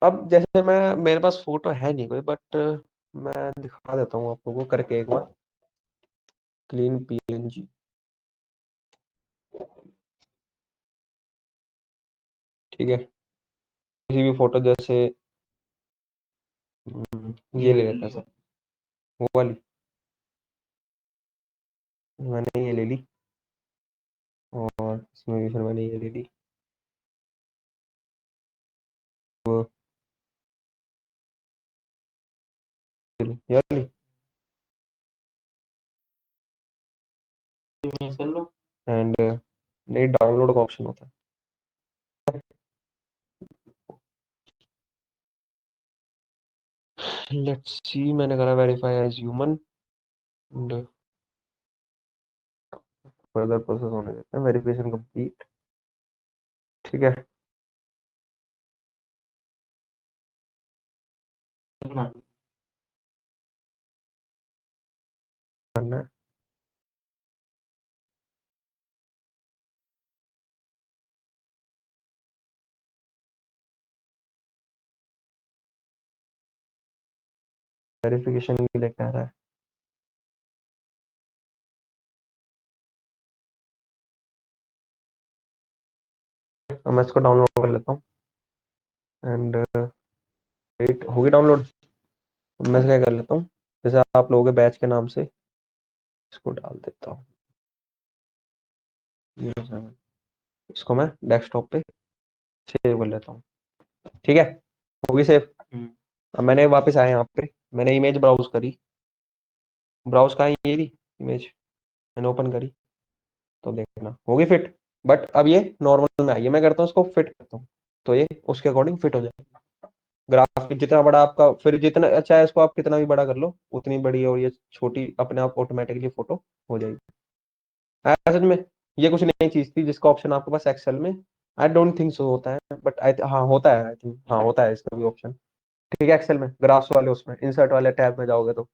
अब जैसे मैं, मेरे पास फोटो है नहीं कोई, बट मैं दिखा देता हूँ आप लोगों को करके एक बार, क्लीन पीएनजी। ठीक है, किसी भी फोटो जैसे ये ले ले लेते हैं लियो। सब, वो वाली मैंने ये ले ली, और इसमें भी फिर मैंने ये ले ली, वो ये वाली। मैं कर लो। एंड नहीं, डाउनलोड का ऑप्शन होता है। लेट्स सी, मैंने करा verify as human and further process होने देते हैं, वेरिफिकेशन कंप्लीट। ठीक है, हाँ। करना है। वेरिफिकेशन के लिए कह रहा है। अब मैं इसको डाउनलोड कर लेता हूँ एंड वेट, होगी डाउनलोड। मैं इसका क्या कर लेता हूँ, जैसे आप लोगों के बैच के नाम से इसको डाल देता हूँ, 07। इसको मैं डेस्कटॉप पे सेव कर लेता हूँ। ठीक है, होगी सेव। हम्म। अब मैंने वापस आया यहाँ पे, मैंने इमेज ब्राउज करी, ब्राउज कहाँ है, ये रही इमेज, मैंने ओपन करी, तो देखना होगी फिट। बट अब ये नॉर्मल में आई है, मैं करता हूँ इसको फिट करता हूँ, तो ये उसके अकॉर्डिंग फिट हो जाएगा। ग्राफ जितना बड़ा आपका, फिर जितना अच्छा है, इसको आप कितना भी बड़ा कर लो उतनी बड़ी, और ये छोटी अपने आप ऑटोमेटिकली फोटो हो जाएगी। असल में ये कुछ नई चीज थी जिसका ऑप्शन आपके पास एक्सेल में, आई डोंट थिंक सो होता है, बट आई, हाँ होता है, आई थिंक हाँ होता है इसका भी ऑप्शन। ठीक है, एक्सेल में ग्राफ्स वाले उसमें इंसर्ट वाले टैब में जाओगे तो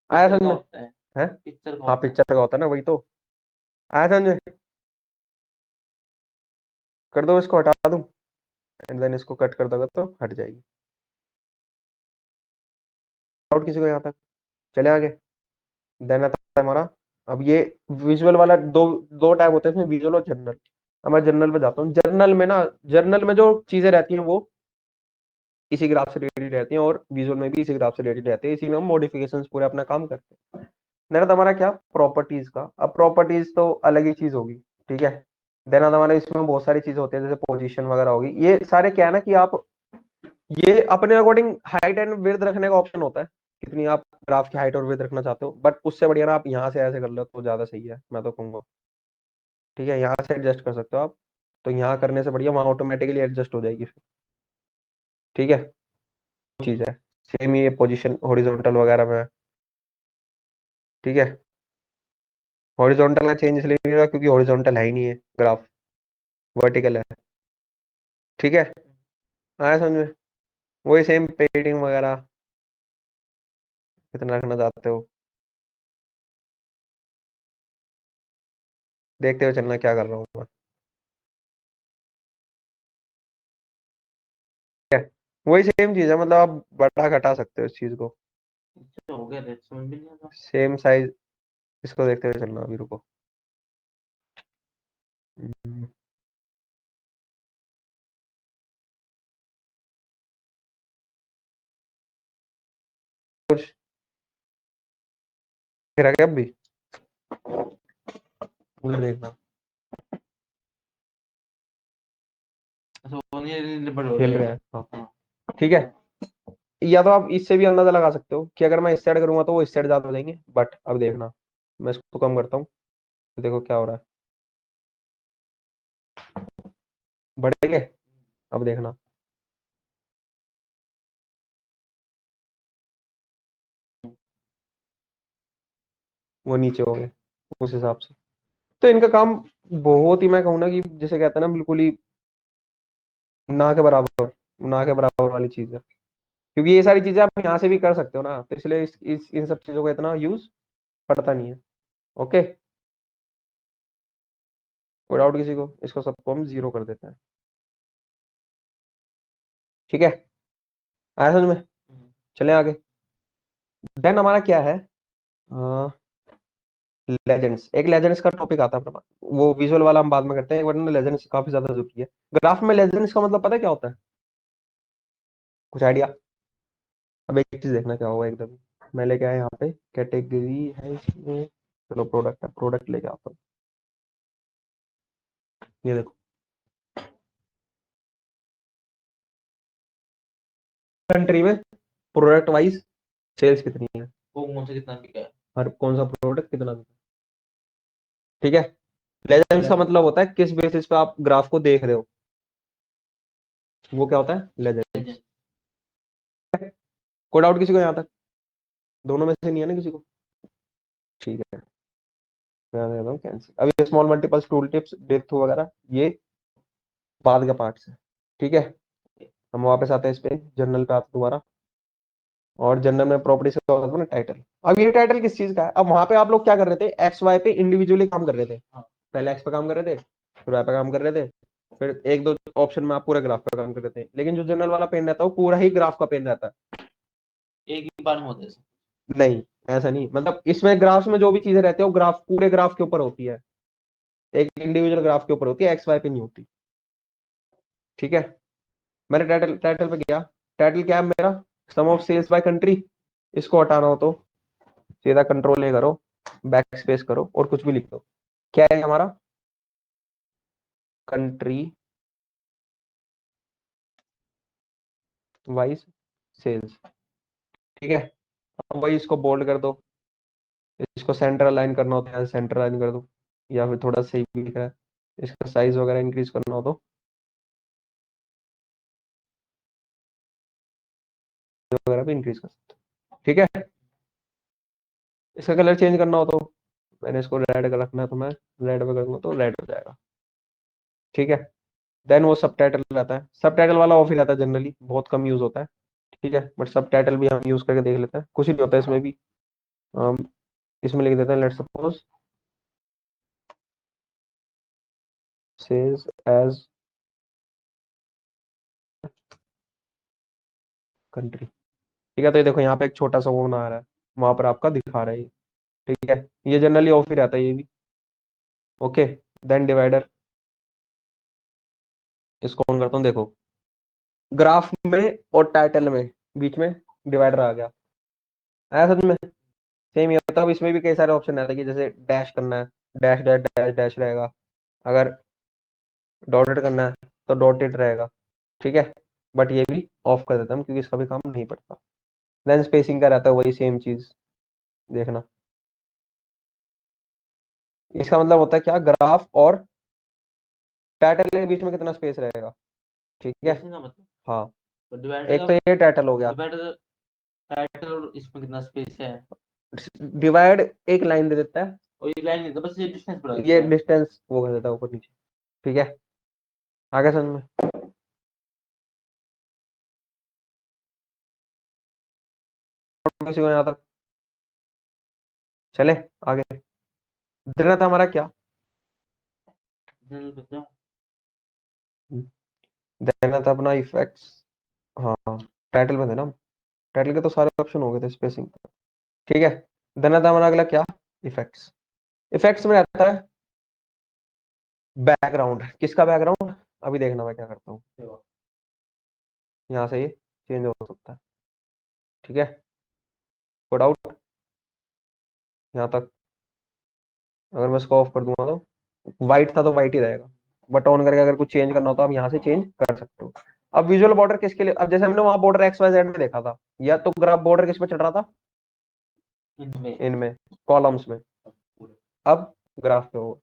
आया पिक्चर समझ का में। होता है। है, पिक्चर का हाँ होता है। पिक्चर का होता है ना, वही तो। आया समझ में, कर दो, इसको हटा दूं एंड देन इसको कट कर दोगे तो हट जाएगी। डाउट किसी को यहाँ तक, चले आगे। देन आता है हमारा, अब ये विजुअल वाला, दो दो टाइप होते हैं इसमें, विजुअल और जनरल। अब मैं जनरल में जाता हूँ। जर्नल में ना, जर्नल में जो चीजें रहती हैं वो इसी ग्राफ से रिलेटेड रहती हैं, और विजुअल में भी इसी ग्राफ से रिलेटेड रहती है, इसी में हम मॉडिफिकेशंस पूरे अपना काम करते हैं। देन आता हमारा क्या, प्रॉपर्टीज का। अब प्रॉपर्टीज तो अलग ही चीज होगी। ठीक है, देन आता हमारा, इसमें बहुत सारी चीजें होती है जैसे पोजीशन वगैरह होगी, ये सारे क्या है ना कि आप ये अपने अकॉर्डिंग हाइट एंड विड्थ रखने का ऑप्शन होता है, कितनी आप ग्राफ की हाइट और विड्थ रखना चाहते हो, बट उससे बढ़िया ना आप यहाँ से ऐसे कर लो तो ज्यादा सही है, मैं तो कहूंगा। ठीक है, यहाँ से एडजस्ट कर सकते हो आप, तो यहाँ करने से बढ़िया वहाँ ऑटोमेटिकली एडजस्ट हो जाएगी फिर। ठीक है, चीज है। सेम ये पोजीशन हॉरिजॉन्टल वगैरह में है। ठीक है, हॉरिजॉन्टल का चेंज इसलिए नहीं हुआ क्योंकि हॉरिजॉन्टल है ही नहीं है ग्राफ, वर्टिकल है। ठीक है, आया समझ में? वही सेम पेडिंग वगैरह कितना रखना चाहते हो, देखते हुए चलना क्या कर रहा हूँ मैं। ठीक है, वही सेम चीज है, मतलब आप बड़ा घटा सकते हो इस चीज को। अच्छा हो गया रे, समझ में नहीं आता। सेम साइज, इसको देखते हुए चलना, अभी रुको। हम्म, कुछ फिर आगे अब भी उधर देखना, अच्छा वो नहीं बड़े हो खेल रहे रहे हैं। हैं हाँ। हाँ। ठीक है, या तो आप इससे भी अंदाजा लगा सकते हो कि अगर मैं इस साइड करूंगा तो वो इस साइड ज्यादा हो जाएंगे, बट अब देखना, मैं इसको कम करता हूँ, तो देखो क्या हो रहा है, बढ़ेंगे। अब देखना, वो नीचे हो गए उस हिसाब से। तो इनका काम बहुत ही, मैं कहूँ ना कि जैसे कहते हैं ना, बिल्कुल ही ना के बराबर, ना के बराबर वाली चीज है। क्योंकि ये सारी चीजें आप यहाँ से भी कर सकते हो ना, तो इसलिए इस इन सब चीजों का इतना यूज पड़ता नहीं है। ओके, कोई डाउट किसी को? इसको सबको हम जीरो कर देते हैं। ठीक है, आया समझ में? हम्म। चले आगे। देन हमारा क्या है, लेजेंड्स। एक लेजेंड्स का टॉपिक आता है अपने पास, वो विजुअल वाला हम बाद में करते हैं, वरना लेजेंड्स काफी ज्यादा जरूरी है। ग्राफ में लेजेंड्स का मतलब पता है क्या होता है? कुछ आइडिया? अब एक चीज देखना क्या होगा एकदम। मैं लेके आया यहाँ पे, कैटेगरी है इसमें, चलो प्रोडक्ट है, प्रोडक्ट लेके आता हूँ। ये देखो, कंट्री में प्रोडक्ट वाइज सेल्स कितनी है, वो कौन सा कितना बिका है। हर कौन सा प्रोडक्ट कितना बिका है। ठीक है, लेजेंड्स का मतलब होता है किस बेसिस पे आप ग्राफ को देख रहे हो, वो क्या होता है, लेजेंड्स। कोई डाउट किसी को यहाँ तक? दोनों में से नहीं है ना किसी को? ठीक है, मैं देता हूँ कैंसिल। अभी small multiples, tool tips, depth वगैरह, ये बाद का पार्ट है। ठीक है, हम वापस आते हैं इस पे, जर्नल पे आते हैं दोबारा। और जनरल में प्रॉपर्टी से होता है ना टाइटल। अब ये टाइटल किस चीज का है? अब वहां पे आप लोग क्या कर रहे थे, एक्स वाई पे इंडिविजुअली काम कर रहे थे। हाँ। पहले एक्स पे काम कर रहे थे, फिर वाई पे काम कर रहे थे, फिर एक दो ऑप्शन में आप पूरे ग्राफ पे काम कर रहे थे। लेकिन जो जनरल वाला पेन रहता है वो पूरा ही ग्राफ का पेन रहता है। एक ही बार में होता है सब। नहीं, ऐसा नहीं, मतलब इसमें ग्राफ्स में जो भी चीजें रहती है वो ग्राफ, पूरे ग्राफ के ऊपर होती है, एक इंडिविजुअल ग्राफ के ऊपर होती है, एक्स वाई पे नहीं होती। ठीक है, मैंने टाइटल टाइटल पे गया। टाइटल क्या है मेरा, सम ऑफ सेल्स बाय कंट्री। इसको हटाना हो तो सीधा कंट्रोल ए करो, बैक स्पेस करो और कुछ भी लिख दो। क्या है हमारा, कंट्री वाइज सेल्स। ठीक है, अब वही इसको बोल्ड कर दो, इसको सेंटर अलाइन करना होता है सेंटर अलाइन कर दो, या फिर थोड़ा सही भी लिखा है, इसका साइज वगैरह इंक्रीज करना हो तो वगैरह भी इंक्रीज कर सकते हो। ठीक है, इसका कलर चेंज करना हो तो मैंने इसको रेड का रखना है, तो मैं रेड पे करूंगा तो रेड हो जाएगा। ठीक है, देन वो सब टाइटल रहता है, सब टाइटल वाला ऑफ ही रहता है, जनरली बहुत कम यूज होता है। ठीक है, बट सब टाइटल भी हम यूज करके देख लेते हैं, कुछ ही नहीं होता है इसमें भी। हम इसमें लिख देते हैं, let's suppose sales as country. ठीक है, तो ये देखो यहाँ पे एक छोटा सा वो बना रहा है, वहां पर आपका दिखा रहा है ये। ठीक है, ये जनरली ऑफ ही रहता है ये भी। ओके, देन डिवाइडर, इसको ऑन करता हूँ, देखो ग्राफ में और टाइटल में बीच में डिवाइडर आ गया। आया समझ में? सेम ये होता है, अब इसमें भी कई सारे ऑप्शन रहते हैं कि जैसे डैश करना है, डैश डैश डैश डैश रहेगा, अगर डॉटेड करना है तो डॉटेड रहेगा। ठीक है, बट ये भी ऑफ कर देता हूँ क्योंकि इसका भी काम नहीं पड़ता। देन स्पेसिंग का रहता है वही सेम चीज, देखना। इसका मतलब होता है क्या, ग्राफ और टाइटल के बीच में कितना स्पेस रहेगा। ठीक है, स्पेसिंग का मतलब। हाँ, तो डिवाइडर एक का। तो ये टाइटल हो गया। डिवाइडर टाइटल और इसमें कितना स्पेस है। डिवाइड एक लाइन दे देता है, और ये लाइन नहीं था, बस ये डिस्टेंस बढ़ा ये देता है। डिस्टेंस वो कर देता है ऊपर नीचे। ठीक है, आगे समझ में? किसी को यहाँ तक? चले आगे। देना था हमारा क्या? बताओ। देना था अपना इफेक्ट्स। हाँ, टाइटल में देना। टाइटल के तो सारे ऑप्शन हो गए थे स्पेसिंग। ठीक है। देना था हमारा अगला क्या? इफेक्ट्स। इफेक्ट्स में रहता है बैकग्राउंड। किसका बैकग्राउंड? अभी देखना मैं क्या करता हूँ। यहाँ से ये चेंज हो सकता है। ठीक है। कोड आउट यहाँ तक। अगर मैं इसको ऑफ कर दूंगा तो व्हाइट था तो व्हाइट ही रहेगा। बट ऑन करके अगर कुछ चेंज करना हो तो आप यहाँ से चेंज कर सकते हो। अब विजुअल बॉर्डर किसके लिए? अब जैसे हमने वहां बॉर्डर एक्स वाई जेड में देखा था, या तो ग्राफ बॉर्डर किस पे चल रहा था? इनमें। इनमें, कॉलम्स में। अब ग्राफ पे होगा।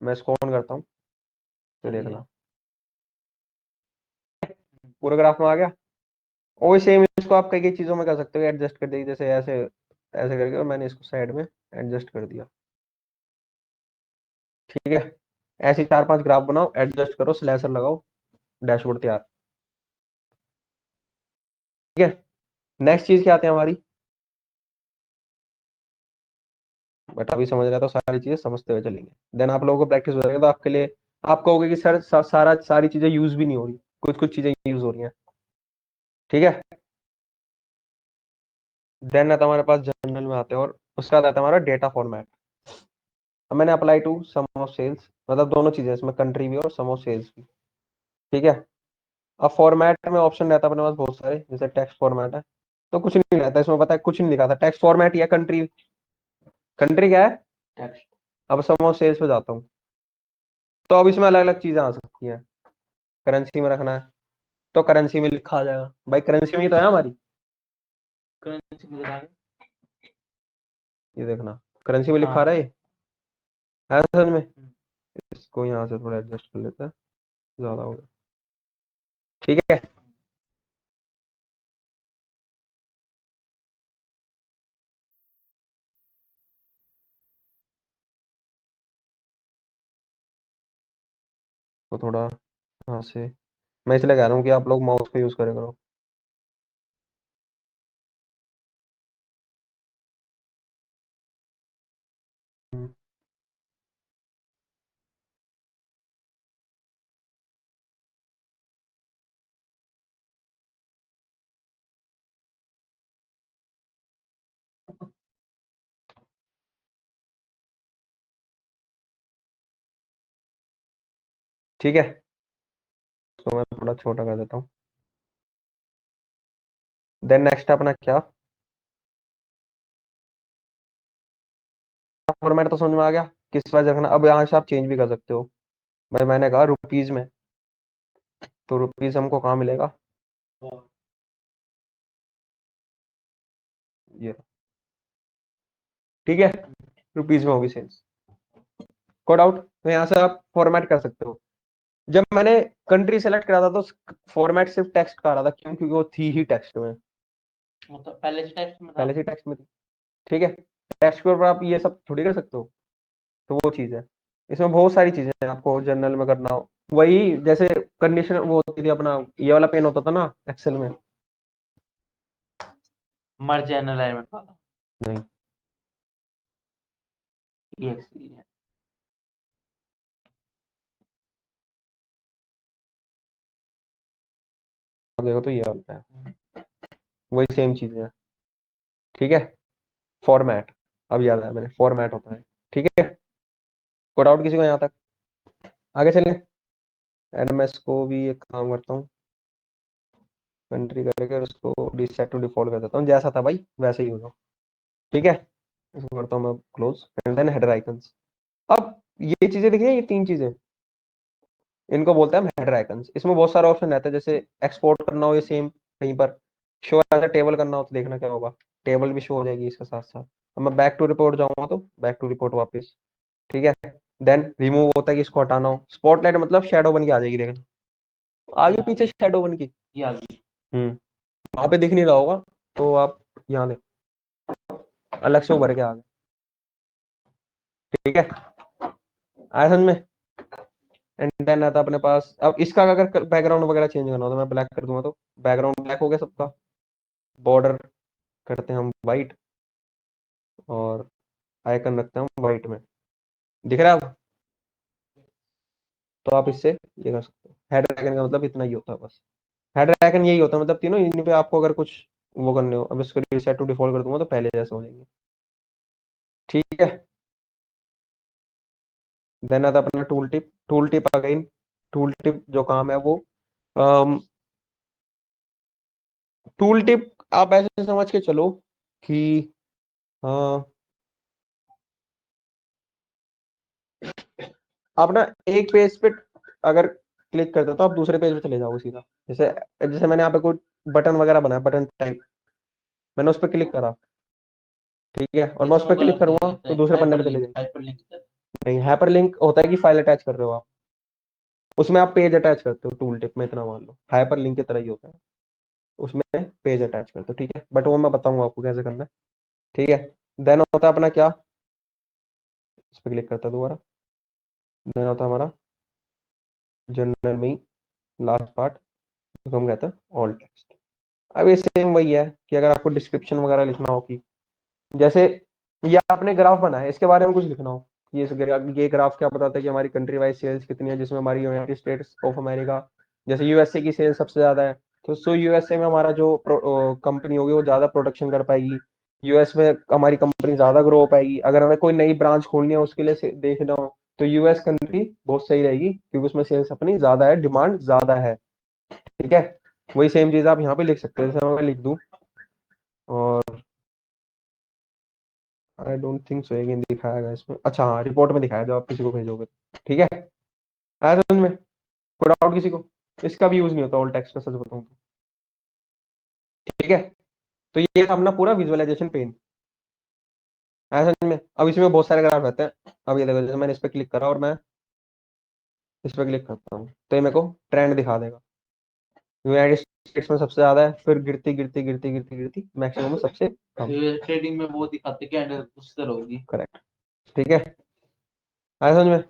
मैं इसको ऑन करता हूँ तो देखना पूरा ग्राफ में आ गया। और सेम इसको आप कई कई चीजों में कर सकते हो, एडजस्ट कर दीजिए, जैसे ऐसे ऐसे करके, और मैंने इसको साइड में एडजस्ट कर दिया। ठीक है। ऐसे 4 5 ग्राफ बनाओ, एडजस्ट करो, स्लैशर लगाओ, डैशबोर्ड तैयार। ठीक है। नेक्स्ट चीज क्या आती है हमारी? बट अभी समझ रहे हैं तो सारी चीजें समझते हुए चलेंगे। देन आप लोगों को प्रैक्टिस हो जाएगा तो आपके लिए, आप कहोगे कि सर सारी चीजें यूज भी नहीं हो रही, कुछ कुछ चीजें यूज हो रही हैं। ठीक है। देन है तो हमारे पास जनरल में आते हैं, और उसका आता है हमारा डेटा फॉर्मेट। अब मैंने apply to sum of sales, मतलब दोनों चीजें इसमें, कंट्री भी और सम ऑफ सेल्स भी। ठीक है। अब फॉर्मेट में ऑप्शन रहता है अपने पास बहुत सारे, जैसे टेक्स्ट फॉर्मेट है तो कुछ नहीं रहता इसमें, पता है कुछ नहीं लिखा था, टेक्स्ट फॉर्मेट या कंट्री। कंट्री क्या है? टेक्स्ट। अब सम ऑफ सेल्स पे जाता हूँ, तो अब इसमें अलग अलग चीजें आ सकती हैं। करेंसी में रखना है तो करेंसी में लिखा आ जाएगा, भाई करेंसी में ही तो है हमारी। करेंसी में दिखा दे। ये देखना, करेंसी में लिखा आ हाँ। रहा है ये। है समझ में? इसको यहाँ से थोड़ा एडजस्ट कर लेते हैं, ज्यादा हो गया। ठीक है। तो थोड़ा यहाँ से, मैं इसलिए कह रहा हूँ कि आप लोग माउस का यूज करे करो। हम्म, ठीक है। तो मैं थोड़ा छोटा कर देता हूँ। देन नेक्स्ट अपना क्या? फॉर्मेट तो समझ में आ गया, किस वजह रखना। अब यहाँ से आप चेंज भी कर सकते हो। भाई मैंने कहा रुपीज में, तो रुपीज हमको कहाँ मिलेगा? ये। ठीक है। रुपीज में होगी सेल्स। कोड आउट, तो यहाँ से आप फॉर्मेट कर सकते हो। जब मैंने कंट्री सेलेक्ट करा था तो फॉर्मेट सिर्फ टेक्स्ट का आ रहा था, क्यों? क्योंकि वो थी ही टेक्स्ट में, मतलब पहले से टेक्स्ट में था। पहले से टेक्स्ट में थी। ठीक है। टेक्स्ट के ऊपर आप ये सब थोड़ी कर सकते हो, तो वो चीज है। इसमें बहुत सारी चीजें हैं, आपको जनरल में करना हो, वही जैसे कंडीशन वो होती थी अपना, ये वाला पेन होता था ना एक्सेल में। मर्ज एंड अलाइनमेंट वाला। नहीं। ये एक्सपीरियंस। अब देखो तो ये वाला है, वही सेम चीज है। ठीक है। फॉर्मेट, अब याद आया मैंने, फॉर्मेट होता है। ठीक है। कोड आउट किसी को यहाँ तक? आगे चलें। एंड मैं इसको भी एक काम करता हूँ, कंट्री करके और उसको सेट टू डिफॉल्ट कर देता हूँ, जैसा था भाई वैसे ही होगा। ठीक है। इसको करता हूँ मैं close, and then header icons. अब ये चीजें देखिए, ये 3 चीजें, इनको बोलते हैं हम हेडर आइकन्स। इसमें बहुत सारे ऑप्शन रहते हैं, जैसे एक्सपोर्ट करना हो, ये सेम कहीं पर शो एज टेबल करना हो तो देखना क्या होगा, टेबल भी शो हो जाएगी इसके साथ साथ। अब मैं बैक टू रिपोर्ट जाऊंगा तो बैक टू रिपोर्ट वापस। ठीक है। देन रिमूव होता है कि इसको हटाना हो, स्पॉटलाइट मतलब शेडो बन के आ जाएगी, देखना आगे पीछे शेडो बन के। ये आ गई। वहां पे दिख नहीं रहा होगा, तो आप यहाँ देख, अलग से उभर के आ गए। ठीक है। आया समझ में? एंड देन आता है अपने पास, अब इसका अगर बैकग्राउंड वगैरह चेंज करना हो तो मैं ब्लैक कर दूंगा, तो बैकग्राउंड ब्लैक हो गया सबका। बॉर्डर करते हैं हम वाइट, और आइकन रखते हैं हम वाइट में। दिख रहा है अब? तो आप इससे ये कर सकते हो। हेडर आइकन का मतलब इतना ही होता है बस। हेडर आइकन यही होता है, मतलब तीनों इन पे आपको अगर कुछ वो करने हो। अब इसको रीसेट टू डिफॉल्ट कर दूंगा तो पहले जैसे हो जाएंगे। ठीक है। देन आता अपना tool tip. Tool tip again, tool tip जो काम है वो, टूल टिप आप ऐसे समझ के चलो कि अ, आप ना एक पेज पे अगर क्लिक करते हो तो आप दूसरे पेज पे चले जाओगे सीधा। जैसे जैसे मैंने यहाँ पे कोई बटन वगैरह बनाया, बटन टाइप, मैंने उस पर क्लिक करा, ठीक है, और मैं उस इसमें पर क्लिक गलत करूंगा लिखता तो है, दूसरे पन्ने पे चले जाएंगे। Hyper link. नहीं, हाइपर लिंक होता है कि फाइल अटैच कर रहे हो आप, उसमें आप पेज अटैच करते हो। टूल टिप में इतना मान लो हाइपर लिंक की तरह ही होता है, उसमें पेज अटैच करते हो, ठीक है, बट वो मैं बताऊंगा आपको कैसे करना है। ठीक है। देन होता है अपना क्या, इस पर क्लिक करता है दोबारा। देन होता है हमारा जनरल में लास्ट पार्ट, जिसको हम कहते हैं ऑल टेक्स्ट। अब ये सेम वही है कि अगर आपको डिस्क्रिप्शन वगैरह लिखना हो, कि जैसे ये आपने ग्राफ बना है, इसके बारे में कुछ लिखना हो, ये ग्राफ क्या बताता है कि हमारी कंट्री वाइज सेल्स कितनी है, जिसमें हमारी यूनाइटेड स्टेट्स ऑफ अमेरिका, जैसे यूएसए की सेल्स सबसे ज्यादा है, तो सो यूएसए में हमारा जो कंपनी होगी वो ज्यादा प्रोडक्शन कर पाएगी, यूएस में हमारी कंपनी ज्यादा ग्रो हो पाएगी। अगर हमें कोई नई ब्रांच खोलनी है उसके लिए देखना हो तो यूएस कंट्री बहुत सही रहेगी, क्योंकि उसमें सेल्स अपनी ज्यादा है, डिमांड ज्यादा है। ठीक है। वही सेम चीज आप यहाँ पे लिख सकते हो, जैसे मैं लिख दूं, और आई डोंट थिंक सो ये दिखाएगा इसमें। अच्छा हाँ, रिपोर्ट में दिखाया, जो आप किसी को भेजोगे। ठीक है। आया समझ में? कोई डाउट किसी को? इसका भी यूज नहीं होता ऑल टेक्स्ट का, सच बताऊं तो। ठीक है। तो ये था अपना पूरा विजुअलाइजेशन पेन। आया समझ में? अब इसमें बहुत सारे ग्राफ रहते हैं। अब ये देखो, जैसे मैंने इस पर क्लिक करा और मैं इस पर क्लिक करता हूँ तो ये मेरे को ट्रेंड दिखा देगा। यूनाइटेड स्टेट्स में सबसे ज्यादा है, फिर गिरती गिरती गिरती गिरती गिरती मैक्सिमम में सबसे कम। ट्रेडिंग में वो दिखाते कि अंडर उस तरह होगी। करेक्ट। ठीक है। आया समझ में?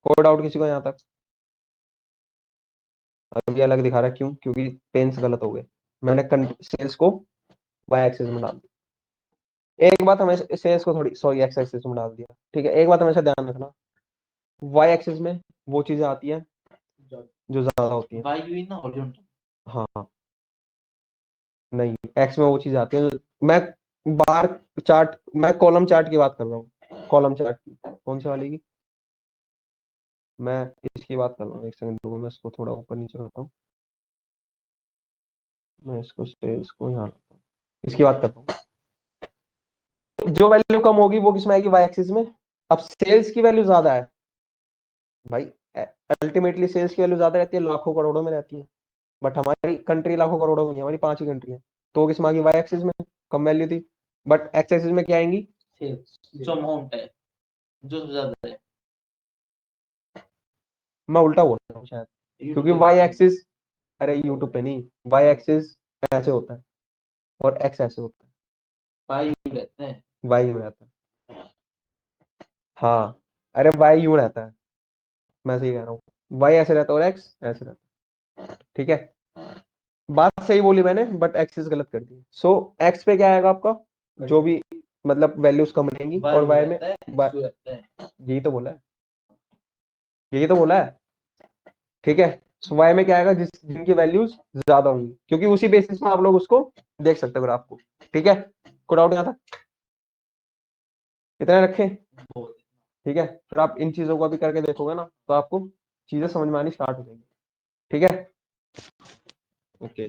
कोई डाउट किसी को यहाँ तक? अभी अलग दिखा रहा है, क्यों? क्योंकि पेन्स गलत हो गए। मैंने सेल्स को वाई एक्सिस में डाल दिया। एक बात हमेशा, सेल्स को थोड़ी सॉरी एक्स एक्सिस में डाल दिया। ठीक है, एक बात हमेशा ध्यान रखना, वाई एक्सिस में वो चीजें आती हैं जो ज्यादा होती हैं। वाई यू ना हॉरिजॉन्टल। हाँ हाँ, नहीं, एक्स में वो चीज आती है मैं बार चार्ट, मैं कॉलम चार्ट की बात कर रहा हूँ, कॉलम चार्ट की। कौन सी वाली की? मैं इसकी बात कर रहा हूँ, एक सेकंड रुको, मैं इसको थोड़ा ऊपर नीचे करता हूँ। मैं इसको सेल्स को यहाँ रखता हूँ, इसकी बात करता हूँ। जो वैल्यू कम होगी वो किसमें आएगी? वाई एक्सिस में। अब सेल्स की वैल्यू ज्यादा है भाई, अल्टीमेटली सेल्स की वैल्यू ज्यादा रहती है, लाखों करोड़ों में रहती है, बट हमारी कंट्री लाखों करोड़ों में नहीं है, हमारी 5 ही कंट्री है। तो वो किस में आ गई? वाई एक्सिस में कम वैल्यू थी, बट एक्स एक्सिस में क्या आएंगी? सेल्स जो अमाउंट है, जो ज्यादा है। मैं उल्टा बोल रहा हूँ शायद, क्योंकि वाई एक्सिस, अरे यूट्यूब पे नहीं, वाई एक्सिस ऐसे होता है और एक्स ऐसे होता है। वाई यू रहते हैं। वाई में रहता है। हाँ, अरे वाई यूं रहता है, मैं सही कह रहा हूँ। वाई ऐसे रहता है और एक्स ऐसे रहता है। ठीक है। बात सही बोली मैंने, बट एक्सिस गलत कर दी। सो एक्स पे क्या आएगा आपका? जो भी मतलब वैल्यूज कम रहेंगी, वाई और यू वाई में रहता है, एक्स यू रहता है। यही तो बोला है, यही तो बोला है। ठीक है। सो वाई में क्या आएगा? जिनकी वैल्यूज ज्यादा होंगी, क्योंकि उसी बेसिस में आप लोग उसको देख सकते हो ग्राफ को। ठीक है। कोई डाउट यहाँ था? इतना रखें? ठीक है, फिर आप इन चीजों को अभी करके देखोगे ना तो आपको चीजें समझ में आनी स्टार्ट हो जाएंगी। ठीक है। ओके।